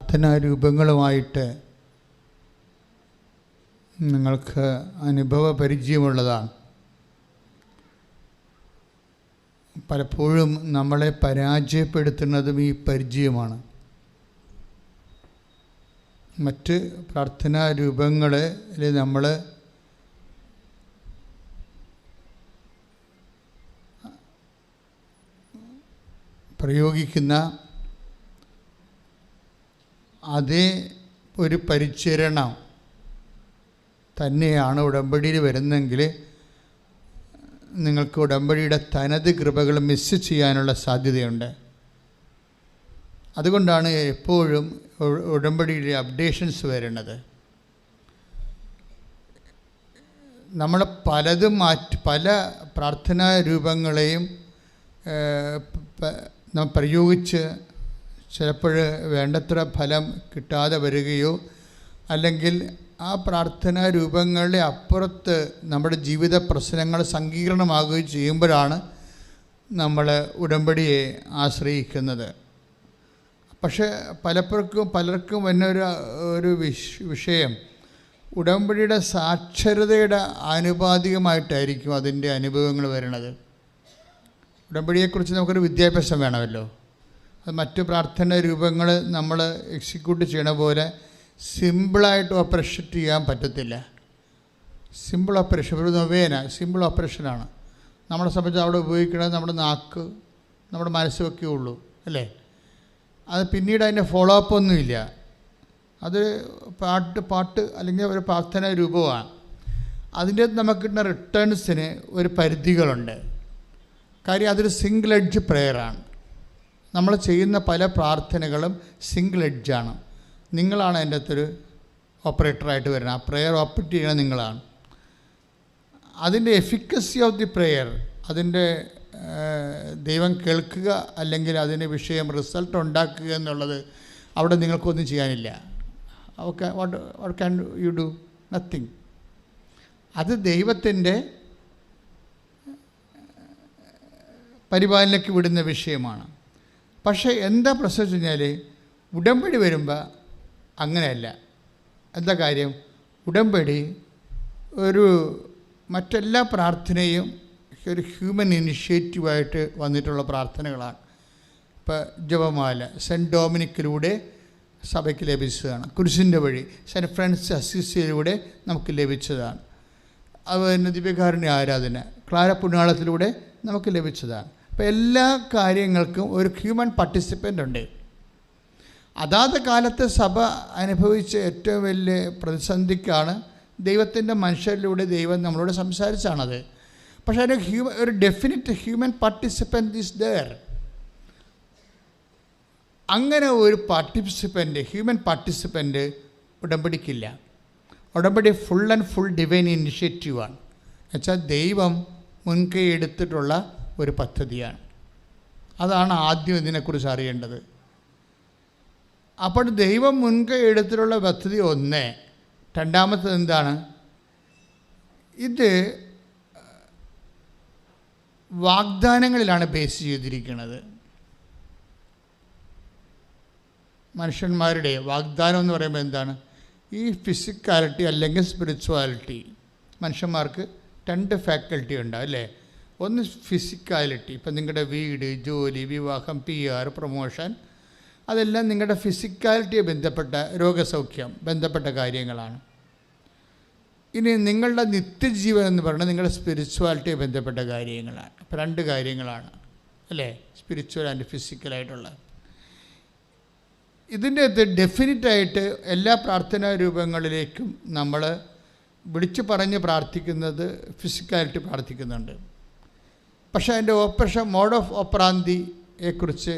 പ്രാർത്ഥനാ രൂപങ്ങളുമായിട്ട് നിങ്ങൾക്ക് അനുഭവ പരിചയമുള്ളതാണ്. പലപ്പോഴും നമ്മളെ പരാജയപ്പെടുത്തുന്നതും ഈ പരിചയമാണ്. മറ്റ് പ്രാർത്ഥനാ രൂപങ്ങളിൽ നമ്മൾ പ്രയോഗിക്കുന്ന അതേ ഒരു പരിചരണം തന്നെയാണ് ഉടമ്പടിയിൽ വരുന്നെങ്കിൽ നിങ്ങൾക്ക് ഉടമ്പടിയുടെ തനത് കൃപകൾ മിസ് ചെയ്യാനുള്ള സാധ്യതയുണ്ട്. അതുകൊണ്ടാണ് എപ്പോഴും ഉടമ്പടിയിലെ അപ്ഡേഷൻസ് വരുന്നത്. നമ്മൾ പലതും പല പ്രാർത്ഥനാ രൂപങ്ങളെയും പ്രയോഗിച്ച് ചിലപ്പോൾ വേണ്ടത്ര ഫലം കിട്ടാതെ വരികയോ അല്ലെങ്കിൽ ആ പ്രാർത്ഥനാ രൂപങ്ങളുടെ അപ്പുറത്ത് നമ്മുടെ ജീവിത പ്രശ്നങ്ങൾ സങ്കീർണമാകുകയോ ചെയ്യുമ്പോഴാണ് നമ്മൾ ഉടമ്പടിയെ ആശ്രയിക്കുന്നത്. പക്ഷേ പലർക്കും ഒരു വിഷയം ഉടമ്പടിയുടെ സാക്ഷരതയുടെ ആനുപാതികമായിട്ടായിരിക്കും അതിൻ്റെ അനുഭവങ്ങൾ വരുന്നത്. ഉടമ്പടിയെക്കുറിച്ച് നമുക്കൊരു വിദ്യാഭ്യാസം വേണമല്ലോ. അത് മറ്റു പ്രാർത്ഥന രൂപങ്ങൾ നമ്മൾ എക്സിക്യൂട്ട് ചെയ്യണ പോലെ സിമ്പിളായിട്ട് ഓപ്പറേഷൻ ചെയ്യാൻ പറ്റത്തില്ല. സിമ്പിൾ ഓപ്പറേഷൻ ഒരു നൊവേന സിമ്പിൾ ഓപ്പറേഷനാണ്. നമ്മളെ സംബന്ധിച്ച് അവിടെ ഉപയോഗിക്കുന്നത് നമ്മുടെ നാക്ക്, നമ്മുടെ മനസ്സൊക്കെ ഉള്ളൂ അല്ലേ. അത് പിന്നീട് അതിൻ്റെ ഫോളോ അപ്പ് ഒന്നുമില്ല. അത് പാട്ട് അല്ലെങ്കിൽ ഒരു പ്രാർത്ഥനാ രൂപമാണ്. അതിൻ്റെ നമുക്ക് കിട്ടുന്ന റിട്ടേൺസിന് ഒരു പരിധികളുണ്ട്. കാര്യം അതൊരു സിംഗിൾ എഡ്ജ് പ്രെയറാണ്. നമ്മൾ ചെയ്യുന്ന പല പ്രാർത്ഥനകളും സിംഗിൾ എഡ്ജാണ്. നിങ്ങളാണ് അതിൻ്റെ അകത്തൊരു ഓപ്പറേറ്ററായിട്ട് വരുന്നത്. ആ പ്രെയർ ഓപ്പറേറ്റ് ചെയ്യണത് നിങ്ങളാണ്. അതിൻ്റെ എഫിക്കസി ഓഫ് ദി പ്രെയർ, അതിൻ്റെ ദൈവം കേൾക്കുക അല്ലെങ്കിൽ അതിന് വിഷയം റിസൾട്ട് ഉണ്ടാക്കുക എന്നുള്ളത് അവിടെ നിങ്ങൾക്കൊന്നും ചെയ്യാനില്ല. What can you do? Nothing. അത് ദൈവത്തിൻ്റെ പരിപാലനയ്ക്ക് വിടുന്ന വിഷയമാണ്. പക്ഷേ എന്താ പ്രശ്നം വെച്ച് കഴിഞ്ഞാൽ ഉടമ്പടി വരുമ്പോൾ അങ്ങനെയല്ല. എന്താ കാര്യം? ഉടമ്പടി മറ്റെല്ലാ പ്രാർത്ഥനയും ഒരു ഹ്യൂമൻ ഇനിഷ്യേറ്റീവായിട്ട് വന്നിട്ടുള്ള പ്രാർത്ഥനകളാണ്. ഇപ്പോൾ ജപമാല സെൻറ്റ് ഡൊമിനിക്കിലൂടെ സഭയ്ക്ക് ലഭിച്ചതാണ്. കുരിശിൻ്റെ വഴി സെൻറ്റ് ഫ്രാൻസിസ് അസീസിയിലൂടെ നമുക്ക് ലഭിച്ചതാണ്. അതുപോലെ ദിവ്യകാരുണ്യ ആരാധന ക്ലാര പുണ്യാളത്തിലൂടെ നമുക്ക് ലഭിച്ചതാണ്. അപ്പോൾ എല്ലാ കാര്യങ്ങൾക്കും ഒരു ഹ്യൂമൻ പാർട്ടിസിപ്പൻ്റ് ഉണ്ട്. അതാത് കാലത്ത് സഭ അനുഭവിച്ച ഏറ്റവും വലിയ പ്രതിസന്ധിക്കാണ് ദൈവത്തിൻ്റെ മനുഷ്യരിലൂടെ ദൈവം നമ്മളോട് സംസാരിച്ചാണത്. പക്ഷേ അതിന് ഒരു definite human participant is there. അങ്ങനെ ഒരു ഹ്യൂമൻ പാർട്ടിസിപ്പൻ്റ് ഉടമ്പടിക്കില്ല. ഉടമ്പടി ഫുൾ ആൻഡ് ഫുൾ ഡിവൈൻ ഇനിഷ്യേറ്റീവാണ്. എന്നുവെച്ചാൽ ദൈവം മുൻകൈ എടുത്തിട്ടുള്ള ഒരു പദ്ധതിയാണ്. അതാണ് ആദ്യം ഇതിനെക്കുറിച്ച് അറിയേണ്ടത്. അപ്പോൾ ദൈവം മുൻകൈ എടുത്തിട്ടുള്ള പദ്ധതി ഒന്ന്. രണ്ടാമത്തത് എന്താണ്? ഇത് വാഗ്ദാനങ്ങളിലാണ് ബേസ് ചെയ്തിരിക്കുന്നത്. മനുഷ്യന്മാരുടെ വാഗ്ദാനം എന്ന് പറയുമ്പോൾ എന്താണ്? ഈ ഫിസിക്കാലിറ്റി അല്ലെങ്കിൽ സ്പിരിച്വാലിറ്റി. മനുഷ്യന്മാർക്ക് രണ്ട് ഫാക്കൽറ്റി ഉണ്ടാവും അല്ലേ. ഒന്ന് ഫിസിക്കാലിറ്റി, ഇപ്പം നിങ്ങളുടെ വീട്, ജോലി, വിവാഹം, PR, പ്രൊമോഷൻ, അതെല്ലാം നിങ്ങളുടെ ഫിസിക്കാലിറ്റിയെ ബന്ധപ്പെട്ട രോഗസൗഖ്യം ബന്ധപ്പെട്ട കാര്യങ്ങളാണ്. ഇനി നിങ്ങളുടെ നിത്യജീവൻ എന്ന് പറയുന്നത് നിങ്ങളുടെ സ്പിരിച്വാലിറ്റിയെ ബന്ധപ്പെട്ട കാര്യങ്ങളാണ്. അപ്പോൾ രണ്ട് കാര്യങ്ങളാണ് അല്ലേ, സ്പിരിച്വൽ ആൻഡ് ഫിസിക്കലായിട്ടുള്ള. ഇതിൻ്റെ അകത്ത് ഡെഫിനിറ്റായിട്ട് എല്ലാ പ്രാർത്ഥനാ രൂപങ്ങളിലേക്കും നമ്മൾ വിളിച്ചു പറഞ്ഞ് പ്രാർത്ഥിക്കുന്നത് ഫിസിക്കാലിറ്റി പ്രാർത്ഥിക്കുന്നുണ്ട്. പക്ഷേ അതിൻ്റെ മോഡ് ഓഫ് ഓപ്പറാന്തിയെക്കുറിച്ച്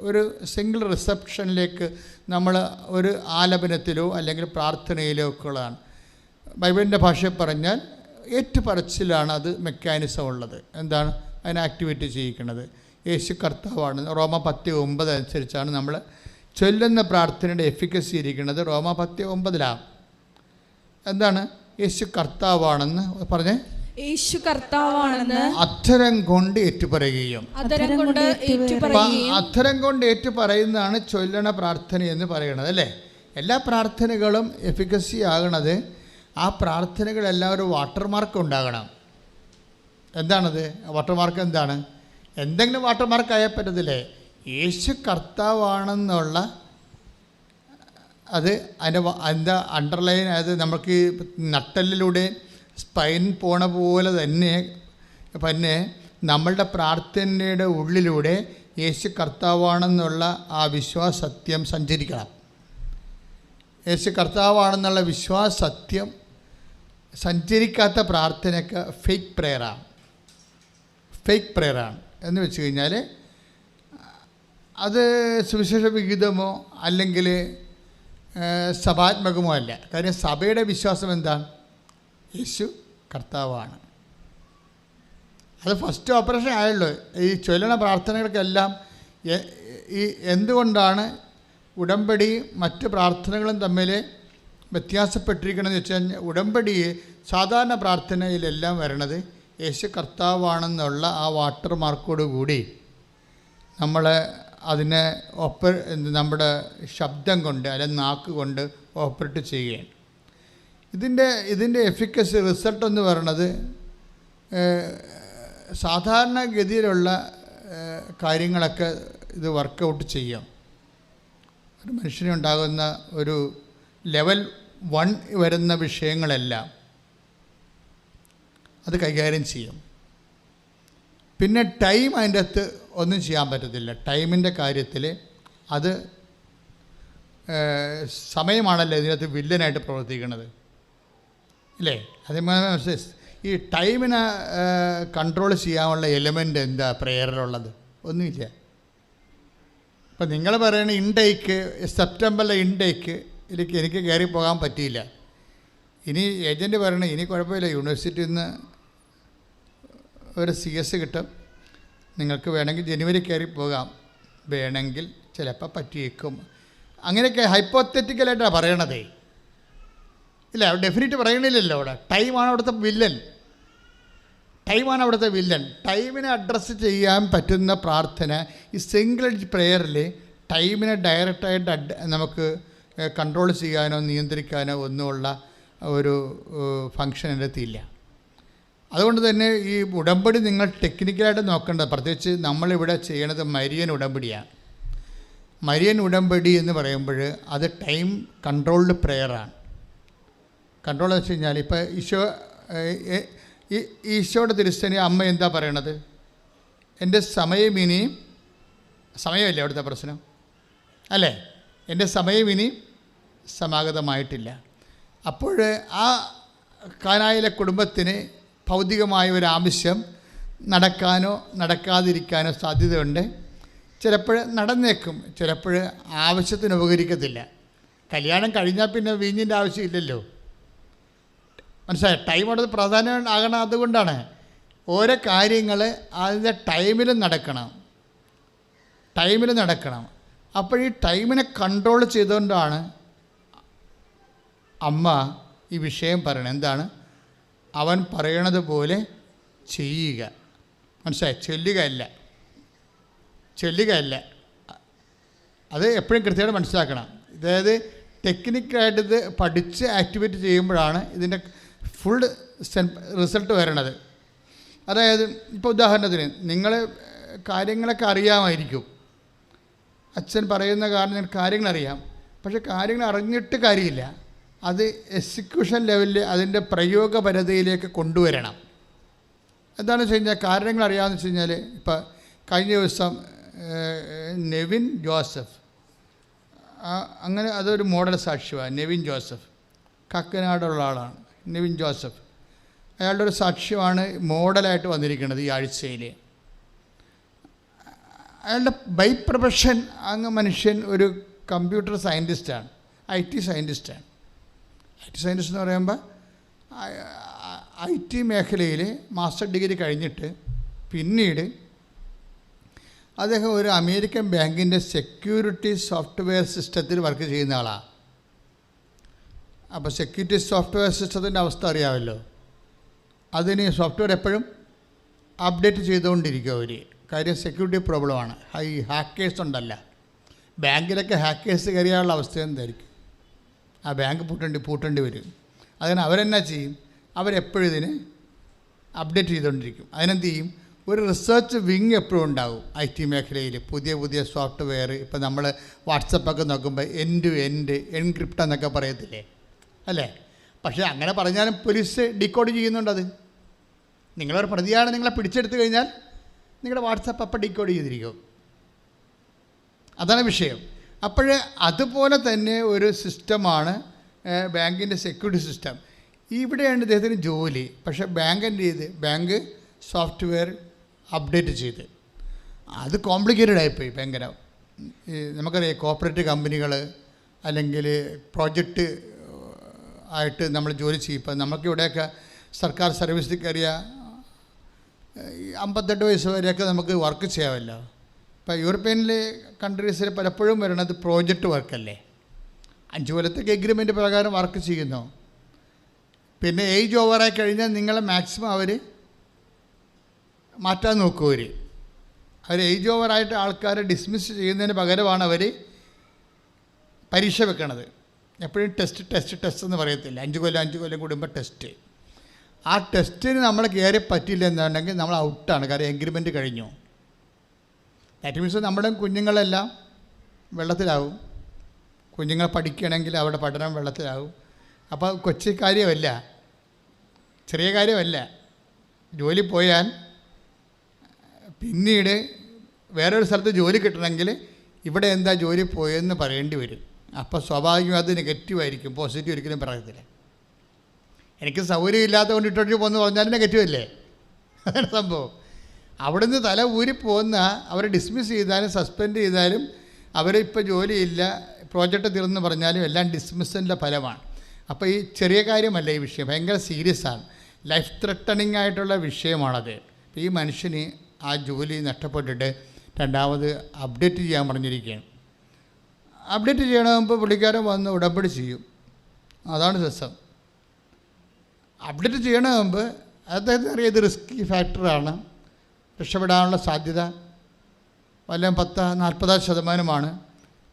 ഒരു സിംഗിൾ റിസപ്ഷനിലേക്ക് നമ്മൾ ഒരു ആലപനത്തിലോ അല്ലെങ്കിൽ പ്രാർത്ഥനയിലോ ഒക്കെ ഉള്ളതാണ്. ബൈബിളിൻ്റെ ഭാഷയിൽ പറഞ്ഞാൽ ഏറ്റുപറച്ചിലാണ് അത് മെക്കാനിസം ഉള്ളത്. എന്താണ് അതിനെ ആക്ടിവേറ്റ് ചെയ്യിക്കുന്നത്? യേശു കർത്താവാണ്. റോമ 10:9 അനുസരിച്ചാണ് നമ്മൾ ചൊല്ലുന്ന പ്രാർത്ഥനയുടെ എഫിക്കസി ഇരിക്കുന്നത്. റോമ 10:9 എന്താണ്? യേശു കർത്താവാണെന്ന് പറഞ്ഞേ. യേശു കർത്താവാണെന്ന് അധരം കൊണ്ട് ഏറ്റുപറയുകയും. അധരം കൊണ്ട് ഏറ്റുപറയുന്നതാണ് ചൊല്ലണ പ്രാർത്ഥന എന്ന് പറയുന്നത് അല്ലേ. എല്ലാ പ്രാർത്ഥനകളും എഫിക്കസി ആകണത് ആ പ്രാർത്ഥനകളെല്ലാം ഒരു വാട്ടർമാർക്ക് ഉണ്ടാകണം. എന്താണത് വാട്ടർമാർക്ക്? എന്താണ്? എന്തെങ്കിലും വാട്ടർമാർക്ക് ആയാൽ പറ്റത്തില്ലേ? യേശു കർത്താവാണെന്നുള്ള അത് അതിൻ്റെ എന്താ അണ്ടർലൈൻ, അതായത് നമുക്ക് നട്ടലിലൂടെ സ്പൈൻ പോണ പോലെ തന്നെ നമ്മളുടെ പ്രാർത്ഥനയുടെ ഉള്ളിലൂടെ യേശു കർത്താവാണെന്നുള്ള ആ വിശ്വാസത്യം സഞ്ചരിക്കണം. യേശു കർത്താവാണെന്നുള്ള വിശ്വാസത്യം സഞ്ചരിക്കാത്ത പ്രാർത്ഥനയ്ക്ക് ഫേക്ക് പ്രെയറാണ്. ഫേക്ക് പ്രെയറാണ് എന്ന് വെച്ച് കഴിഞ്ഞാൽ അത് സുവിശേഷ വിഹിതമോ അല്ലെങ്കിൽ സഭാത്മകമോ അല്ല. കാര്യം സഭയുടെ വിശ്വാസം എന്താണ്? യേശു കർത്താവാണ്. അത് ഫസ്റ്റ് ഓപ്പറേഷൻ ആയുള്ളൂ. ഈ ചൊല്ലണ പ്രാർത്ഥനകൾക്കെല്ലാം ഈ എന്തുകൊണ്ടാണ് ഉടമ്പടി മറ്റ് പ്രാർത്ഥനകളും തമ്മിൽ വ്യത്യാസപ്പെട്ടിരിക്കണമെന്ന് വെച്ച് കഴിഞ്ഞാൽ, ഉടമ്പടി സാധാരണ പ്രാർത്ഥനയിലെല്ലാം വരണത് യേശു കർത്താവാണെന്നുള്ള ആ വാട്ടർ മാർക്കോട് കൂടി നമ്മൾ അതിനെ നമ്മുടെ ശബ്ദം കൊണ്ട് അല്ലെങ്കിൽ നാക്ക് കൊണ്ട് ഓപ്പറേറ്റ് ചെയ്യുകയാണ്. ഇതിൻ്റെ എഫിക്കസി റിസൾട്ട് എന്ന് പറയുന്നത് സാധാരണഗതിയിലുള്ള കാര്യങ്ങളൊക്കെ ഇത് വർക്കൗട്ട് ചെയ്യാം. ഒരു മനുഷ്യനുണ്ടാകുന്ന ഒരു ലെവൽ 1 വരുന്ന വിഷയങ്ങളെല്ലാം അത് കൈകാര്യം ചെയ്യും. പിന്നെ ടൈം അതിൻ്റെ അകത്ത് ഒന്നും ചെയ്യാൻ പറ്റത്തില്ല. ടൈമിൻ്റെ കാര്യത്തിൽ അത് സമയമാണല്ലോ ഇതിനകത്ത് വില്ലനായിട്ട് പ്രവർത്തിക്കുന്നത് ഇല്ലേ. അതേപോലെ ഈ ടൈമിനെ കൺട്രോൾ ചെയ്യാനുള്ള എലിമെൻ്റ് എന്താ പ്രെയറിലുള്ളത്? ഒന്നുമില്ല. ഇപ്പം നിങ്ങൾ പറയുന്ന ഇൻടേക്ക് സെപ്റ്റംബറിലെ ഇൻടേക്ക് എനിക്ക് കയറി പോകാൻ പറ്റിയില്ല. ഇനി ഏജൻറ്റ് പറയണ ഇനി കുഴപ്പമില്ല, യൂണിവേഴ്സിറ്റിയിൽ നിന്ന് ഒരു CS കിട്ടും, നിങ്ങൾക്ക് വേണമെങ്കിൽ ജനുവരി കയറി പോകാം, വേണമെങ്കിൽ ചിലപ്പോൾ പറ്റിയേക്കും. അങ്ങനെയൊക്കെ ഹൈപ്പോത്തറ്റിക്കലായിട്ടാണ് പറയണതേ. ഇല്ല, ഡെഫിനറ്റ് പറയണില്ലല്ലോ. അവിടെ ടൈമാണ് അവിടുത്തെ വില്ലൻ. ടൈമിനെ അഡ്രസ്സ് ചെയ്യാൻ പറ്റുന്ന പ്രാർത്ഥന ഈ സിംഗിൾ പ്രെയറിൽ ടൈമിനെ ഡയറക്റ്റായിട്ട് നമുക്ക് കൺട്രോൾ ചെയ്യാനോ നിയന്ത്രിക്കാനോ ഒന്നുമുള്ള ഒരു ഫങ്ഷൻ എൻ്റെ അടുത്തില്ല. അതുകൊണ്ട് തന്നെ ഈ ഉടമ്പടി നിങ്ങൾ ടെക്നിക്കലായിട്ട് നോക്കേണ്ടത്, പ്രത്യേകിച്ച് നമ്മളിവിടെ ചെയ്യണത് മരിയൻ ഉടമ്പടിയാണ്. മരിയൻ ഉടമ്പടി എന്ന് പറയുമ്പോൾ അത് ടൈം കൺട്രോൾഡ് പ്രെയറാണ്. കൺട്രോൾ എന്ന് വെച്ച് കഴിഞ്ഞാൽ ഇപ്പോൾ ഈശോയുടെ തിരുസേന അമ്മ എന്താ പറയണത്? എൻ്റെ സമയം ഇനിയും സമയമല്ലേ അവിടുത്തെ പ്രശ്നം അല്ലേ? എൻ്റെ സമയം ഇനിയും സമാഗതമായിട്ടില്ല. അപ്പോൾ ആ കാനായിലെ കുടുംബത്തിന് ഭൗതികമായ ഒരാവശ്യം നടക്കാനോ നടക്കാതിരിക്കാനോ സാധ്യതയുണ്ട്. ചിലപ്പോൾ നടന്നേക്കും, ചിലപ്പോൾ ആവശ്യത്തിന് ഉപകരിക്കത്തില്ല. കല്യാണം കഴിഞ്ഞാൽ പിന്നെ വീഞ്ഞിൻ്റെ ആവശ്യമില്ലല്ലോ. മനസ്സിലായോ? ടൈം അവിടെ പ്രാധാന്യം ആകണം. അതുകൊണ്ടാണ് ഓരോ കാര്യങ്ങൾ അതിൻ്റെ ടൈമിൽ നടക്കണം. അപ്പോൾ ഈ ടൈമിനെ കൺട്രോൾ ചെയ്തുകൊണ്ടാണ് അമ്മ ഈ വിഷയം പറയണത്. എന്താണ്? അവൻ പറയണത് പോലെ ചെയ്യുക. മനസ്സിലായി? ചൊല്ലുകയല്ല. അത് എപ്പോഴും കൃത്യമായിട്ട് മനസ്സിലാക്കണം. അതായത് ടെക്നിക്കായിട്ട് ഇത് പഠിച്ച് ആക്ടിവേറ്റ് ചെയ്യുമ്പോഴാണ് ഇതിൻ്റെ ഫുൾ റിസൾട്ട് വരണത്. അതായത് ഇപ്പോൾ ഉദാഹരണത്തിന് നിങ്ങൾ കാര്യങ്ങളൊക്കെ അറിയാമായിരിക്കും. അച്ഛൻ പറയുന്ന കാരണം കാര്യങ്ങളറിയാം, പക്ഷെ കാര്യങ്ങൾ അറിഞ്ഞിട്ട് കാര്യമില്ല. അത് എക്സിക്യൂഷൻ ലെവലിൽ അതിൻ്റെ പ്രയോഗപരതയിലേക്ക് കൊണ്ടുവരണം. എന്താണെന്ന് വെച്ച് കഴിഞ്ഞാൽ കാര്യങ്ങൾ അറിയാമെന്ന് വെച്ച് കഴിഞ്ഞാൽ, ഇപ്പോൾ കഴിഞ്ഞ ദിവസം നെവിൻ ജോസഫ്, അങ്ങനെ അതൊരു മോഡൽ സാക്ഷ്യമാണ്. നെവിൻ ജോസഫ് കക്കനാടുള്ള ആളാണ്. നെവിൻ ജോസഫ് അയാളുടെ ഒരു സാക്ഷ്യമാണ് മോഡലായിട്ട് വന്നിരിക്കുന്നത് ഈ ആഴ്ചയിൽ. അയാളുടെ ബൈ പ്രൊഫഷൻ മനുഷ്യൻ ഒരു കമ്പ്യൂട്ടർ സയൻറ്റിസ്റ്റാണ്, IT സയൻറ്റിസ്റ്റാണ്. IT സയൻറ്റിസ്റ്റ് എന്ന് പറയുമ്പോൾ IT മേഖലയിൽ മാസ്റ്റർ ഡിഗ്രി കഴിഞ്ഞിട്ട് പിന്നീട് അദ്ദേഹം ഒരു അമേരിക്കൻ ബാങ്കിൻ്റെ സെക്യൂരിറ്റി സോഫ്റ്റ്വെയർ സിസ്റ്റത്തിൽ വർക്ക് ചെയ്യുന്ന ആളാണ്. അപ്പോൾ സെക്യൂരിറ്റി സോഫ്റ്റ്വെയർ സിസ്റ്റത്തിൻ്റെ അവസ്ഥ അറിയാമല്ലോ. അതിന് സോഫ്റ്റ്വെയർ എപ്പോഴും അപ്ഡേറ്റ് ചെയ്തുകൊണ്ടിരിക്കും അവർ. കാര്യം സെക്യൂരിറ്റി പ്രോബ്ലമാണ്. ഈ ഹാക്കേഴ്സ് ഉണ്ടല്ല, ബാങ്കിലൊക്കെ ഹാക്കേഴ്സ് കയറിയാനുള്ള അവസ്ഥ എന്തായിരിക്കും? ആ ബാങ്ക് പൂട്ടേണ്ടി വരും. അതിന് അവരെന്നാ ചെയ്യും? അവരെപ്പോഴും ഇതിന് അപ്ഡേറ്റ് ചെയ്തുകൊണ്ടിരിക്കും. അതിനെന്ത് ചെയ്യും? ഒരു റിസർച്ച് വിങ് എപ്പോഴും ഉണ്ടാകും IT മേഖലയിൽ. പുതിയ സോഫ്റ്റ്വെയർ, ഇപ്പോൾ നമ്മൾ വാട്സപ്പൊക്കെ നോക്കുമ്പോൾ എൻഡ് ടു എൻഡ് എൻക്രിപ്റ്റ് എന്നൊക്കെ പറയത്തില്ലേ, അല്ലേ? പക്ഷേ അങ്ങനെ പറഞ്ഞാലും പോലീസ് ഡീകോഡ് ചെയ്യുന്നുണ്ടത്. നിങ്ങളൊരു പ്രതിയാണ്, നിങ്ങളെ പിടിച്ചെടുത്ത് കഴിഞ്ഞാൽ നിങ്ങളുടെ വാട്സപ്പ് അപ്പം ഡീകോഡ് ചെയ്തിരിക്കും. അതാണ് വിഷയം. അപ്പോൾ അതുപോലെ തന്നെ ഒരു സിസ്റ്റമാണ് ബാങ്കിൻ്റെ സെക്യൂരിറ്റി സിസ്റ്റം. ഇവിടെയാണ് ഇദ്ദേഹത്തിന് ജോലി. പക്ഷേ ബാങ്ക് സോഫ്റ്റ്വെയർ അപ്ഡേറ്റ് ചെയ്ത് അത് കോംപ്ലിക്കേറ്റഡ് ആയിപ്പോയി ഭയങ്കര. നമുക്കറിയാം, കോർപ്പറേറ്റ് കമ്പനികൾ അല്ലെങ്കിൽ പ്രോജക്റ്റ് ആയിട്ട് നമ്മൾ ജോലി ചെയ്യും. ഇപ്പം നമുക്കിവിടെയൊക്കെ സർക്കാർ സർവീസിൽ കയറിയ 58 വയസ്സ് വരെയൊക്കെ നമുക്ക് വർക്ക് ചെയ്യാമല്ലോ. ഇപ്പോൾ യൂറോപ്യനിലെ കൺട്രീസിൽ പലപ്പോഴും വരുന്നത് പ്രോജക്റ്റ് വർക്കല്ലേ. 5 കൊല്ലത്തേക്ക് എഗ്രിമെൻറ്റ് പ്രകാരം വർക്ക് ചെയ്യുന്നു. പിന്നെ ഏജ് ഓവറായി കഴിഞ്ഞാൽ നിങ്ങളെ മാക്സിമം അവർ മാറ്റാൻ നോക്കും. അവർ ഏജ് ഓവറായിട്ട് ആൾക്കാരെ ഡിസ്മിസ് ചെയ്യുന്നതിന് പകരമാണ് അവർ പരീക്ഷ വെക്കണത്. എപ്പോഴും ടെസ്റ്റ് എന്ന് പറയത്തില്ല. 5 കൊല്ലം കൂടുമ്പോൾ ടെസ്റ്റ്. ആ ടെസ്റ്റിന് നമ്മൾ കയറി പറ്റില്ല എന്നുണ്ടെങ്കിൽ നമ്മൾ ഔട്ടാണ്. കാര്യം എഗ്രിമെൻറ്റ് കഴിഞ്ഞു. ദാറ്റ് മീൻസ് നമ്മുടെ കുഞ്ഞുങ്ങളെല്ലാം വെള്ളത്തിലാവും. കുഞ്ഞുങ്ങൾ പഠിക്കണമെങ്കിൽ അവരുടെ പഠനം വെള്ളത്തിലാവും. അപ്പോൾ കൊച്ചു കാര്യമല്ല, ചെറിയ കാര്യമല്ല. ജോലി പോയാൽ പിന്നീട് വേറൊരു സ്ഥലത്ത് ജോലി കിട്ടണമെങ്കിൽ ഇവിടെ എന്താ ജോലി പോയെന്ന് പറയേണ്ടി വരും. അപ്പോൾ സ്വാഭാവികമായി അത് നെഗറ്റീവായിരിക്കും, പോസിറ്റീവ് ഒരിക്കലും പറയത്തില്ല. എനിക്ക് സൗകര്യം ഇല്ലാത്ത കൊണ്ട് ഇട്ടോട്ട് പോകുന്നു പറഞ്ഞാലും നെഗറ്റീവ് അല്ലേ? അതാണ് സംഭവം. അവിടുന്ന് തല ഊരി പോകുന്ന അവരെ ഡിസ്മിസ് ചെയ്താലും സസ്പെൻഡ് ചെയ്താലും അവരിപ്പോൾ ജോലിയില്ല, പ്രോജക്റ്റ് തീർന്നു പറഞ്ഞാലും എല്ലാം ഡിസ്മിസിൻ്റെ ഫലമാണ്. അപ്പോൾ ഈ ചെറിയ കാര്യമല്ല ഈ വിഷയം, ഭയങ്കര സീരിയസ് ആണ്. ലൈഫ് ത്രെട്ടണിങ് ആയിട്ടുള്ള വിഷയമാണത്. ഈ മനുഷ്യന് ആ ജോലി നഷ്ടപ്പെട്ടിട്ട് രണ്ടാമത് അപ്ഡേറ്റ് ചെയ്യാൻ പറഞ്ഞിരിക്കുകയാണ്. അപ്ഡേറ്റ് ചെയ്യണമെങ്കിൽ പുള്ളിക്കാരൻ വന്ന് ഉടമ്പടി ചെയ്യും. അതാണ് രസം. അപ്ഡേറ്റ് ചെയ്യണമെങ്കിൽ അദ്ദേഹത്തിന് അറിയാം ഇത് റിസ്കി ഫാക്ടറാണ്, രക്ഷപ്പെടാനുള്ള സാധ്യത വല്ലതും 10-40%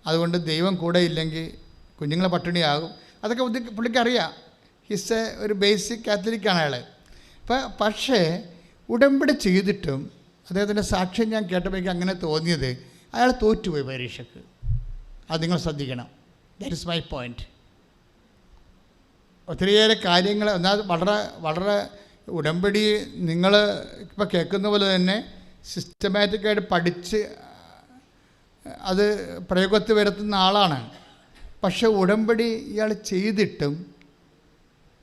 അതുകൊണ്ട് ദൈവം കൂടെ ഇല്ലെങ്കിൽ കുഞ്ഞുങ്ങളെ പട്ടിണിയാകും. അതൊക്കെ പുള്ളിക്കറിയാം. ഹിസ് ഒരു ബേസിക് കാത്തലിക്കാണ് അയാൾ. പക്ഷേ ഉടമ്പടി ചെയ്തിട്ടും അദ്ദേഹത്തിൻ്റെ സാക്ഷ്യം ഞാൻ കേട്ടപ്പോൾ എനിക്ക് അങ്ങനെ തോന്നിയത്, അയാൾ തോറ്റുപോയി പരീക്ഷയ്ക്ക്. അത് നിങ്ങൾ ശ്രദ്ധിക്കണം. That is my point. ഒത്തിരിയേറെ കാര്യങ്ങൾ എന്നാൽ വളരെ ഉടമ്പടി നിങ്ങൾ ഇപ്പോൾ കേൾക്കുന്ന പോലെ തന്നെ സിസ്റ്റമാറ്റിക്കായിട്ട് പഠിച്ച് അത് പ്രയോഗത്തിൽ വരുത്തുന്ന ആളാണ്. പക്ഷേ ഉടമ്പടി ഇയാൾ ചെയ്തിട്ടും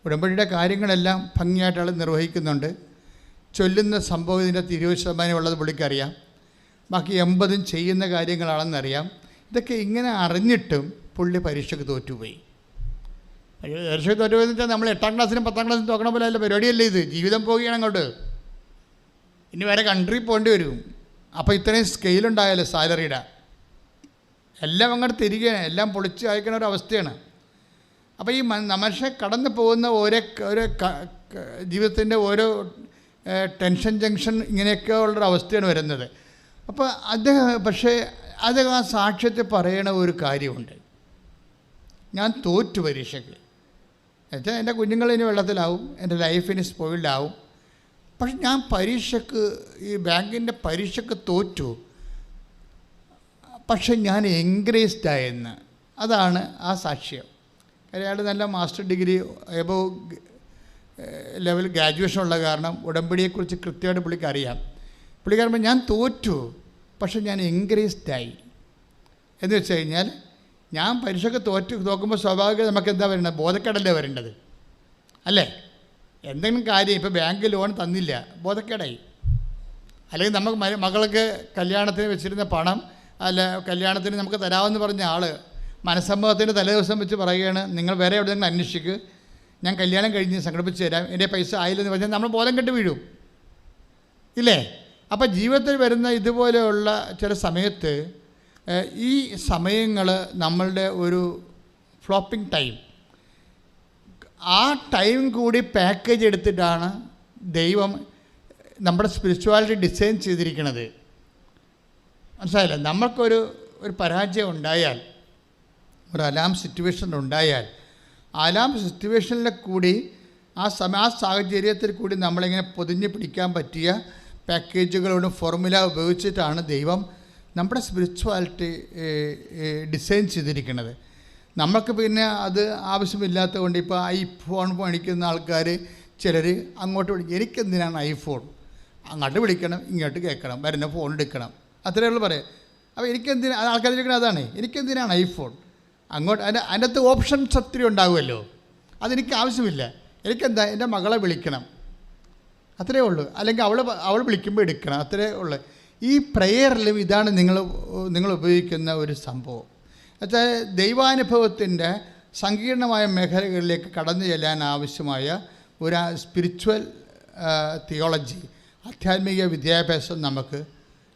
ഉടമ്പടിയുടെ കാര്യങ്ങളെല്ലാം ഭംഗിയായിട്ട് ആൾ നിർവഹിക്കുന്നുണ്ട്. ചൊല്ലുന്ന സംഭവം ഇതിൻ്റെ 20% ഉള്ളത് പുള്ളിക്കറിയാം. ബാക്കി 80% ചെയ്യുന്ന കാര്യങ്ങളാണെന്നറിയാം. ഇതൊക്കെ ഇങ്ങനെ അറിഞ്ഞിട്ടും പുള്ളി പരീക്ഷയ്ക്ക് തോറ്റുപോയി. പരീക്ഷയ്ക്ക് തോറ്റുപോയെന്ന് വെച്ചാൽ നമ്മൾ 8ാം ക്ലാസ്സിനും 10ാം ക്ലാസ്സിനും തോക്കണ പോലെ അല്ല പരിപാടിയല്ലേ ഇത്. ജീവിതം പോവുകയാണ് അങ്ങോട്ട്. ഇനി വേറെ കൺട്രി പോകേണ്ടി വരും. അപ്പോൾ ഇത്രയും സ്കെയിലുണ്ടായാലോ സാലറിയുടെ എല്ലാം അങ്ങോട്ട് തിരികെയാണ്, എല്ലാം പൊളിച്ച് അയക്കുന്ന ഒരു അവസ്ഥയാണ്. അപ്പോൾ ഈ മനുഷ്യൻ കടന്നു പോകുന്ന ഓരോ ജീവിതത്തിൻ്റെ ഓരോ ടെൻഷൻ ജംഗ്ഷൻ ഇങ്ങനെയൊക്കെ ഉള്ളൊരവസ്ഥയാണ് വരുന്നത്. അപ്പോൾ അദ്ദേഹം ആ സാക്ഷ്യത്തെ പറയണ ഒരു കാര്യമുണ്ട്, ഞാൻ തോറ്റു പരീക്ഷയ്ക്ക്. എന്നുവെച്ചാൽ എൻ്റെ കുഞ്ഞുങ്ങൾ ഇനി വെള്ളത്തിലാവും, എൻ്റെ ലൈഫിന് സ്പോയിൽഡാവും. പക്ഷെ ഞാൻ പരീക്ഷയ്ക്ക് ഈ ബാങ്കിൻ്റെ പരീക്ഷയ്ക്ക് തോറ്റു, പക്ഷെ ഞാൻ എൻകറേജ്ഡ് ആയെന്ന്. അതാണ് ആ സാക്ഷ്യം. കാര്യം അയാൾ നല്ല master degree above level graduation ഉള്ള കാരണം ഉടമ്പടിയെക്കുറിച്ച് കൃത്യമായിട്ട് പുള്ളിക്ക് അറിയാം. പുള്ളിക്കാരൻ ഞാൻ തോറ്റു, പക്ഷെ ഞാൻ എൻകറേജ്ഡ് ആയി. എന്ന് വെച്ച് കഴിഞ്ഞാൽ ഞാൻ പരീക്ഷയ്ക്ക് തോക്കുമ്പോൾ സ്വാഭാവികം നമുക്ക് എന്താ വരേണ്ടത്? ബോധക്കേടല്ലേ വരേണ്ടത്, അല്ലേ? എന്തെങ്കിലും കാര്യം ഇപ്പോൾ ബാങ്ക് ലോൺ തന്നില്ല, ബോധക്കേടായി. അല്ലെങ്കിൽ നമുക്ക് മകൾക്ക് കല്യാണത്തിന് വെച്ചിരുന്ന പണം അല്ല കല്യാണത്തിന് നമുക്ക് തരാമെന്ന് പറഞ്ഞ ആൾ മനസ്സമ്മതത്തിൻ്റെ തലേദിവസം വെച്ച് പറയുകയാണ്, നിങ്ങൾ വേറെ എവിടെയെങ്കിലും അന്വേഷിക്കുക, ഞാൻ കല്യാണം കഴിഞ്ഞ് സംഘടിപ്പിച്ച് തരാം, എൻ്റെ പൈസ ആയില്ലെന്ന് പറഞ്ഞാൽ നമ്മൾ ബോധം കെട്ട് വീഴും, ഇല്ലേ? അപ്പോൾ ജീവിതത്തിൽ വരുന്ന ഇതുപോലെയുള്ള ചില സമയത്ത് ഈ സമയങ്ങൾ നമ്മളുടെ ഒരു ഫ്ലോപ്പിംഗ് ടൈം, ആ ടൈം കൂടി പാക്കേജ് എടുത്തിട്ടാണ് ദൈവം നമ്മുടെ സ്പിരിച്വാലിറ്റി ഡിസൈൻ ചെയ്തിരിക്കുന്നത്. മനസ്സിലായില്ല? നമ്മൾക്കൊരു പരാജയം ഉണ്ടായാൽ, ഒരു അലാം സിറ്റുവേഷൻ ഉണ്ടായാൽ, അലാം സിറ്റുവേഷനിൽ കൂടി ആ സാഹചര്യത്തിൽ കൂടി നമ്മളിങ്ങനെ പൊതിഞ്ഞ് പിടിക്കാൻ പറ്റിയ പാക്കേജുകളോടും ഫോർമുല ഉപയോഗിച്ചിട്ടാണ് ദൈവം നമ്മുടെ സ്പിരിച്വാലിറ്റി ഡിസൈൻ ചെയ്തിരിക്കുന്നത്. നമുക്ക് പിന്നെ അത് ആവശ്യമില്ലാത്തത് കൊണ്ട് ഇപ്പോൾ ഐഫോൺ മേടിക്കുന്ന ആൾക്കാർ ചിലർ അങ്ങോട്ട് വിളിക്കും, എനിക്കെന്തിനാണ് ഐഫോൺ, അങ്ങോട്ട് വിളിക്കണം ഇങ്ങോട്ട് കേൾക്കണം, വരുന്ന ഫോൺ എടുക്കണം, അത്രയേ ഉള്ളൂ പറയാം. അപ്പോൾ ആൾക്കാർ ചോദിക്കണം അതാണ്, എനിക്കെന്തിനാണ് ഐഫോൺ, അങ്ങോട്ട് അതിൻ്റെ അകത്ത് ഓപ്ഷൻസ് ഒത്തിരി ഉണ്ടാകുമല്ലോ, അതെനിക്ക് ആവശ്യമില്ല, എനിക്കെന്താ എൻ്റെ മകളെ വിളിക്കണം, അത്രയേ ഉള്ളൂ, അല്ലെങ്കിൽ അവൾ വിളിക്കുമ്പോൾ എടുക്കണം, അത്രയേ ഉള്ളൂ. ഈ പ്രേയറിലും ഇതാണ് നിങ്ങൾ ഉപയോഗിക്കുന്ന ഒരു സംഭവം. എന്നുവെച്ചാൽ ദൈവാനുഭവത്തിൻ്റെ സങ്കീർണമായ മേഖലകളിലേക്ക് കടന്നു ചെല്ലാൻ ആവശ്യമായ ഒരു സ്പിരിച്വൽ തിയോളജി, ആധ്യാത്മിക വിദ്യാഭ്യാസം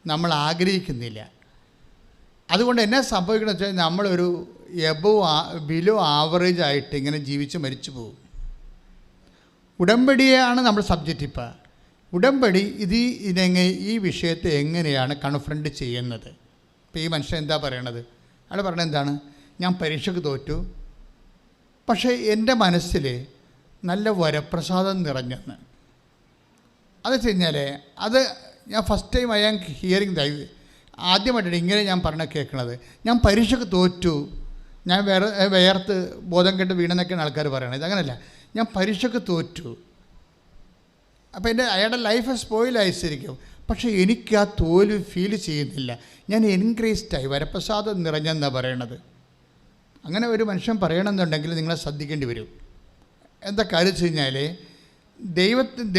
നമ്മൾ ആഗ്രഹിക്കുന്നില്ല. അതുകൊണ്ട് എന്നാ സംഭവിക്കണമെന്ന് വെച്ചാൽ നമ്മളൊരു ബിലോ ആവറേജ് ആയിട്ട് ഇങ്ങനെ ജീവിച്ച് മരിച്ചു പോകും. ഉടമ്പടിയാണ് നമ്മൾ സബ്ജക്റ്റ്. ഇപ്പോൾ ഉടമ്പടി ഈ വിഷയത്തെ എങ്ങനെയാണ് കൺഫ്രണ്ട് ചെയ്യുന്നത്? ഇപ്പോൾ ഈ മനുഷ്യൻ എന്താ പറയണത്? അയാൾ പറഞ്ഞത് എന്താണ്? ഞാൻ പരീക്ഷയ്ക്ക് തോറ്റു, പക്ഷേ എൻ്റെ മനസ്സിൽ നല്ല വരപ്രസാദം നിറഞ്ഞെന്ന്. അത് വെച്ച് കഴിഞ്ഞാൽ അത് ഞാൻ first time I am hearing ആദ്യമായിട്ടാണ് ഇങ്ങനെ ഞാൻ കേൾക്കണത്. ഞാൻ പരീക്ഷയ്ക്ക് തോറ്റു, ഞാൻ വേർത്ത് ബോധം കെട്ട് വീണെന്നൊക്കെയാണ് ആൾക്കാർ പറയണത്. അങ്ങനെയല്ല, ഞാൻ പരീക്ഷയ്ക്ക് തോറ്റു, അപ്പോൾ അയാളുടെ ലൈഫ് സ്പോയിലായിരിക്കും, പക്ഷേ എനിക്ക് ആ തോൽവി ഫീൽ ചെയ്യുന്നില്ല, ഞാൻ എൻക്രീസ്ഡായി, വരപ്രസാദം നിറഞ്ഞെന്നാണ് പറയണത്. അങ്ങനെ ഒരു മനുഷ്യൻ പറയണമെന്നുണ്ടെങ്കിൽ നിങ്ങളെ ശ്രദ്ധിക്കേണ്ടി വരും. എന്താ കാര്യം വെച്ച് കഴിഞ്ഞാൽ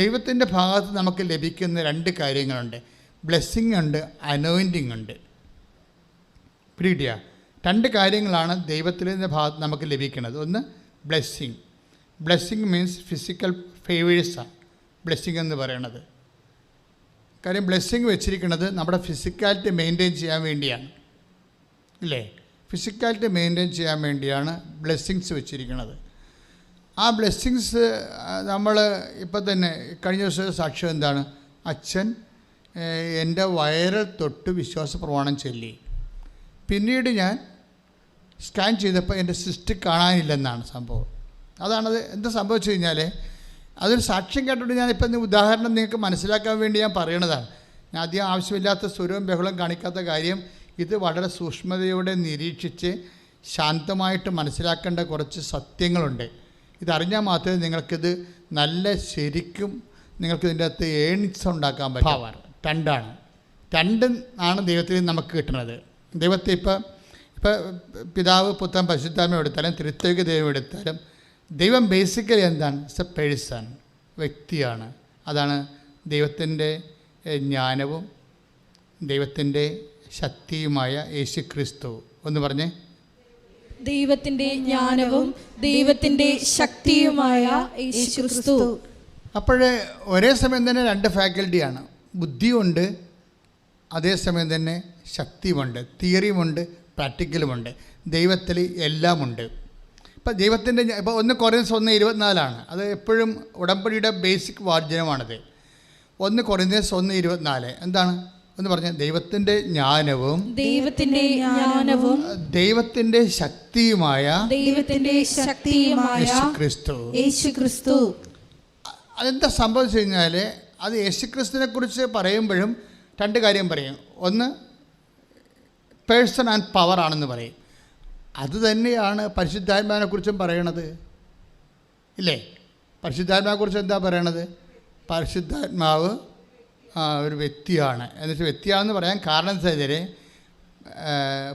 ദൈവത്തിൻ്റെ ഭാഗത്ത് നമുക്ക് ലഭിക്കുന്ന രണ്ട് കാര്യങ്ങളുണ്ട്. ബ്ലെസ്സിങ് ഉണ്ട്, അനോയിൻറ്റിങ് ഉണ്ട്. പിടികിട്ടിയ രണ്ട് കാര്യങ്ങളാണ് ദൈവത്തിൻ്റെ ഭാഗത്ത് നമുക്ക് ലഭിക്കുന്നത്. ഒന്ന് ബ്ലെസ്സിങ് മീൻസ് ഫിസിക്കൽ ഫേവേഴ്സാണ് ബ്ലെസ്സിങ് എന്ന് പറയണത്. കാര്യം ബ്ലെസ്സിങ് വെച്ചിരിക്കുന്നത് നമ്മുടെ ഫിസിക്കാലിറ്റി മെയിൻറ്റെയിൻ ചെയ്യാൻ വേണ്ടിയാണ്, ഇല്ലേ? ഫിസിക്കാലിറ്റി മെയിൻറ്റെയിൻ ചെയ്യാൻ വേണ്ടിയാണ് ബ്ലെസ്സിങ്സ് വെച്ചിരിക്കുന്നത്. ആ ബ്ലെസ്സിങ്സ് നമ്മൾ ഇപ്പം തന്നെ കഴിഞ്ഞ ദിവസം സാക്ഷ്യം എന്താണ്? അച്ഛൻ എൻ്റെ വയറിൽ തൊട്ട് വിശ്വാസ പ്രമാണം ചൊല്ലി, പിന്നീട് ഞാൻ സ്കാൻ ചെയ്തപ്പോൾ എൻ്റെ സിസ്റ്റ് കാണാനില്ലെന്നാണ് സംഭവം. അതാണത്. എന്താ സംഭവിച്ചു കഴിഞ്ഞാൽ അതൊരു സാക്ഷ്യം കേട്ടിട്ട് ഞാനിപ്പം ഉദാഹരണം നിങ്ങൾക്ക് മനസ്സിലാക്കാൻ വേണ്ടി ഞാൻ പറയണതാണ്. ഞാൻ അധികം ആവശ്യമില്ലാത്ത സ്വരവും ബഹളം കാണിക്കാത്ത കാര്യം, ഇത് വളരെ സൂക്ഷ്മതയോടെ നിരീക്ഷിച്ച് ശാന്തമായിട്ട് മനസ്സിലാക്കേണ്ട കുറച്ച് സത്യങ്ങളുണ്ട്. ഇതറിഞ്ഞാൽ മാത്രമേ നിങ്ങൾക്കിത് നല്ല ശരിക്കും നിങ്ങൾക്കിതിൻ്റെ അകത്ത് ഏണിങ്സ് ഉണ്ടാക്കാൻ പറ്റും. പവർ രണ്ടും ആണ് ദൈവത്തിൽ നമുക്ക് കിട്ടുന്നത്. ദൈവത്തെ ഇപ്പം പിതാവ് പുത്രൻ പരിശുദ്ധാത്മാവ് എടുത്താലും ത്രിത്വിക ദൈവം എടുത്താലും ദൈവം ബേസിക്കലി എന്താണ്? ഇറ്റ്സ് എ പേഴ്സൺ, വ്യക്തിയാണ്. അതാണ് ദൈവത്തിൻ്റെ ജ്ഞാനവും ദൈവത്തിൻ്റെ ശക്തിയുമായ യേശു ക്രിസ്തു. ഒന്ന് പറഞ്ഞേ. ദൈവത്തിൻ്റെ ജ്ഞാനവും ദൈവത്തിൻ്റെ ശക്തിയുമായ യേശു ക്രിസ്തു. അപ്പോഴേ ഒരേ സമയം തന്നെ രണ്ട് ഫാക്കൽറ്റിയാണ്. ബുദ്ധിയുണ്ട്, അതേസമയം തന്നെ ശക്തിയുമുണ്ട്, തിയറിയുമുണ്ട്, പ്രാക്ടിക്കലുമുണ്ട്. ദൈവത്തിൽ എല്ലാമുണ്ട്. ഇപ്പം ദൈവത്തിൻ്റെ ഇപ്പോൾ 1 കൊറിന്ത്യൻസ് 1:24 അത് എപ്പോഴും ഉടമ്പടിയുടെ ബേസിക് വാചനമാണത്. 1 കൊറിന്ത്യൻസ് 1:24 എന്താണ്? എന്ന് പറഞ്ഞാൽ ദൈവത്തിൻ്റെ ജ്ഞാനവും ദൈവത്തിൻ്റെ ശക്തിയുമായ യേശു ക്രിസ്തു. അതെന്താ സംഭവിച്ചു കഴിഞ്ഞാൽ അത് യേശുക്രിസ്തുവിനെ കുറിച്ച് പറയുമ്പോഴും രണ്ട് കാര്യം പറയും. ഒന്ന് പേഴ്സൺ ആൻഡ് പവർ ആണെന്ന് പറയും. അത് തന്നെയാണ് പരിശുദ്ധാത്മാവിനെ കുറിച്ചും പറയണത്, ഇല്ലേ? പരിശുദ്ധാത്മാവിനെക്കുറിച്ച് എന്താ പറയണത്? പരിശുദ്ധാത്മാവ് ഒരു വ്യക്തിയാണ്. എന്നുവെച്ചാൽ വ്യക്തിയാണെന്ന് പറയാൻ കാരണം വെച്ചാൽ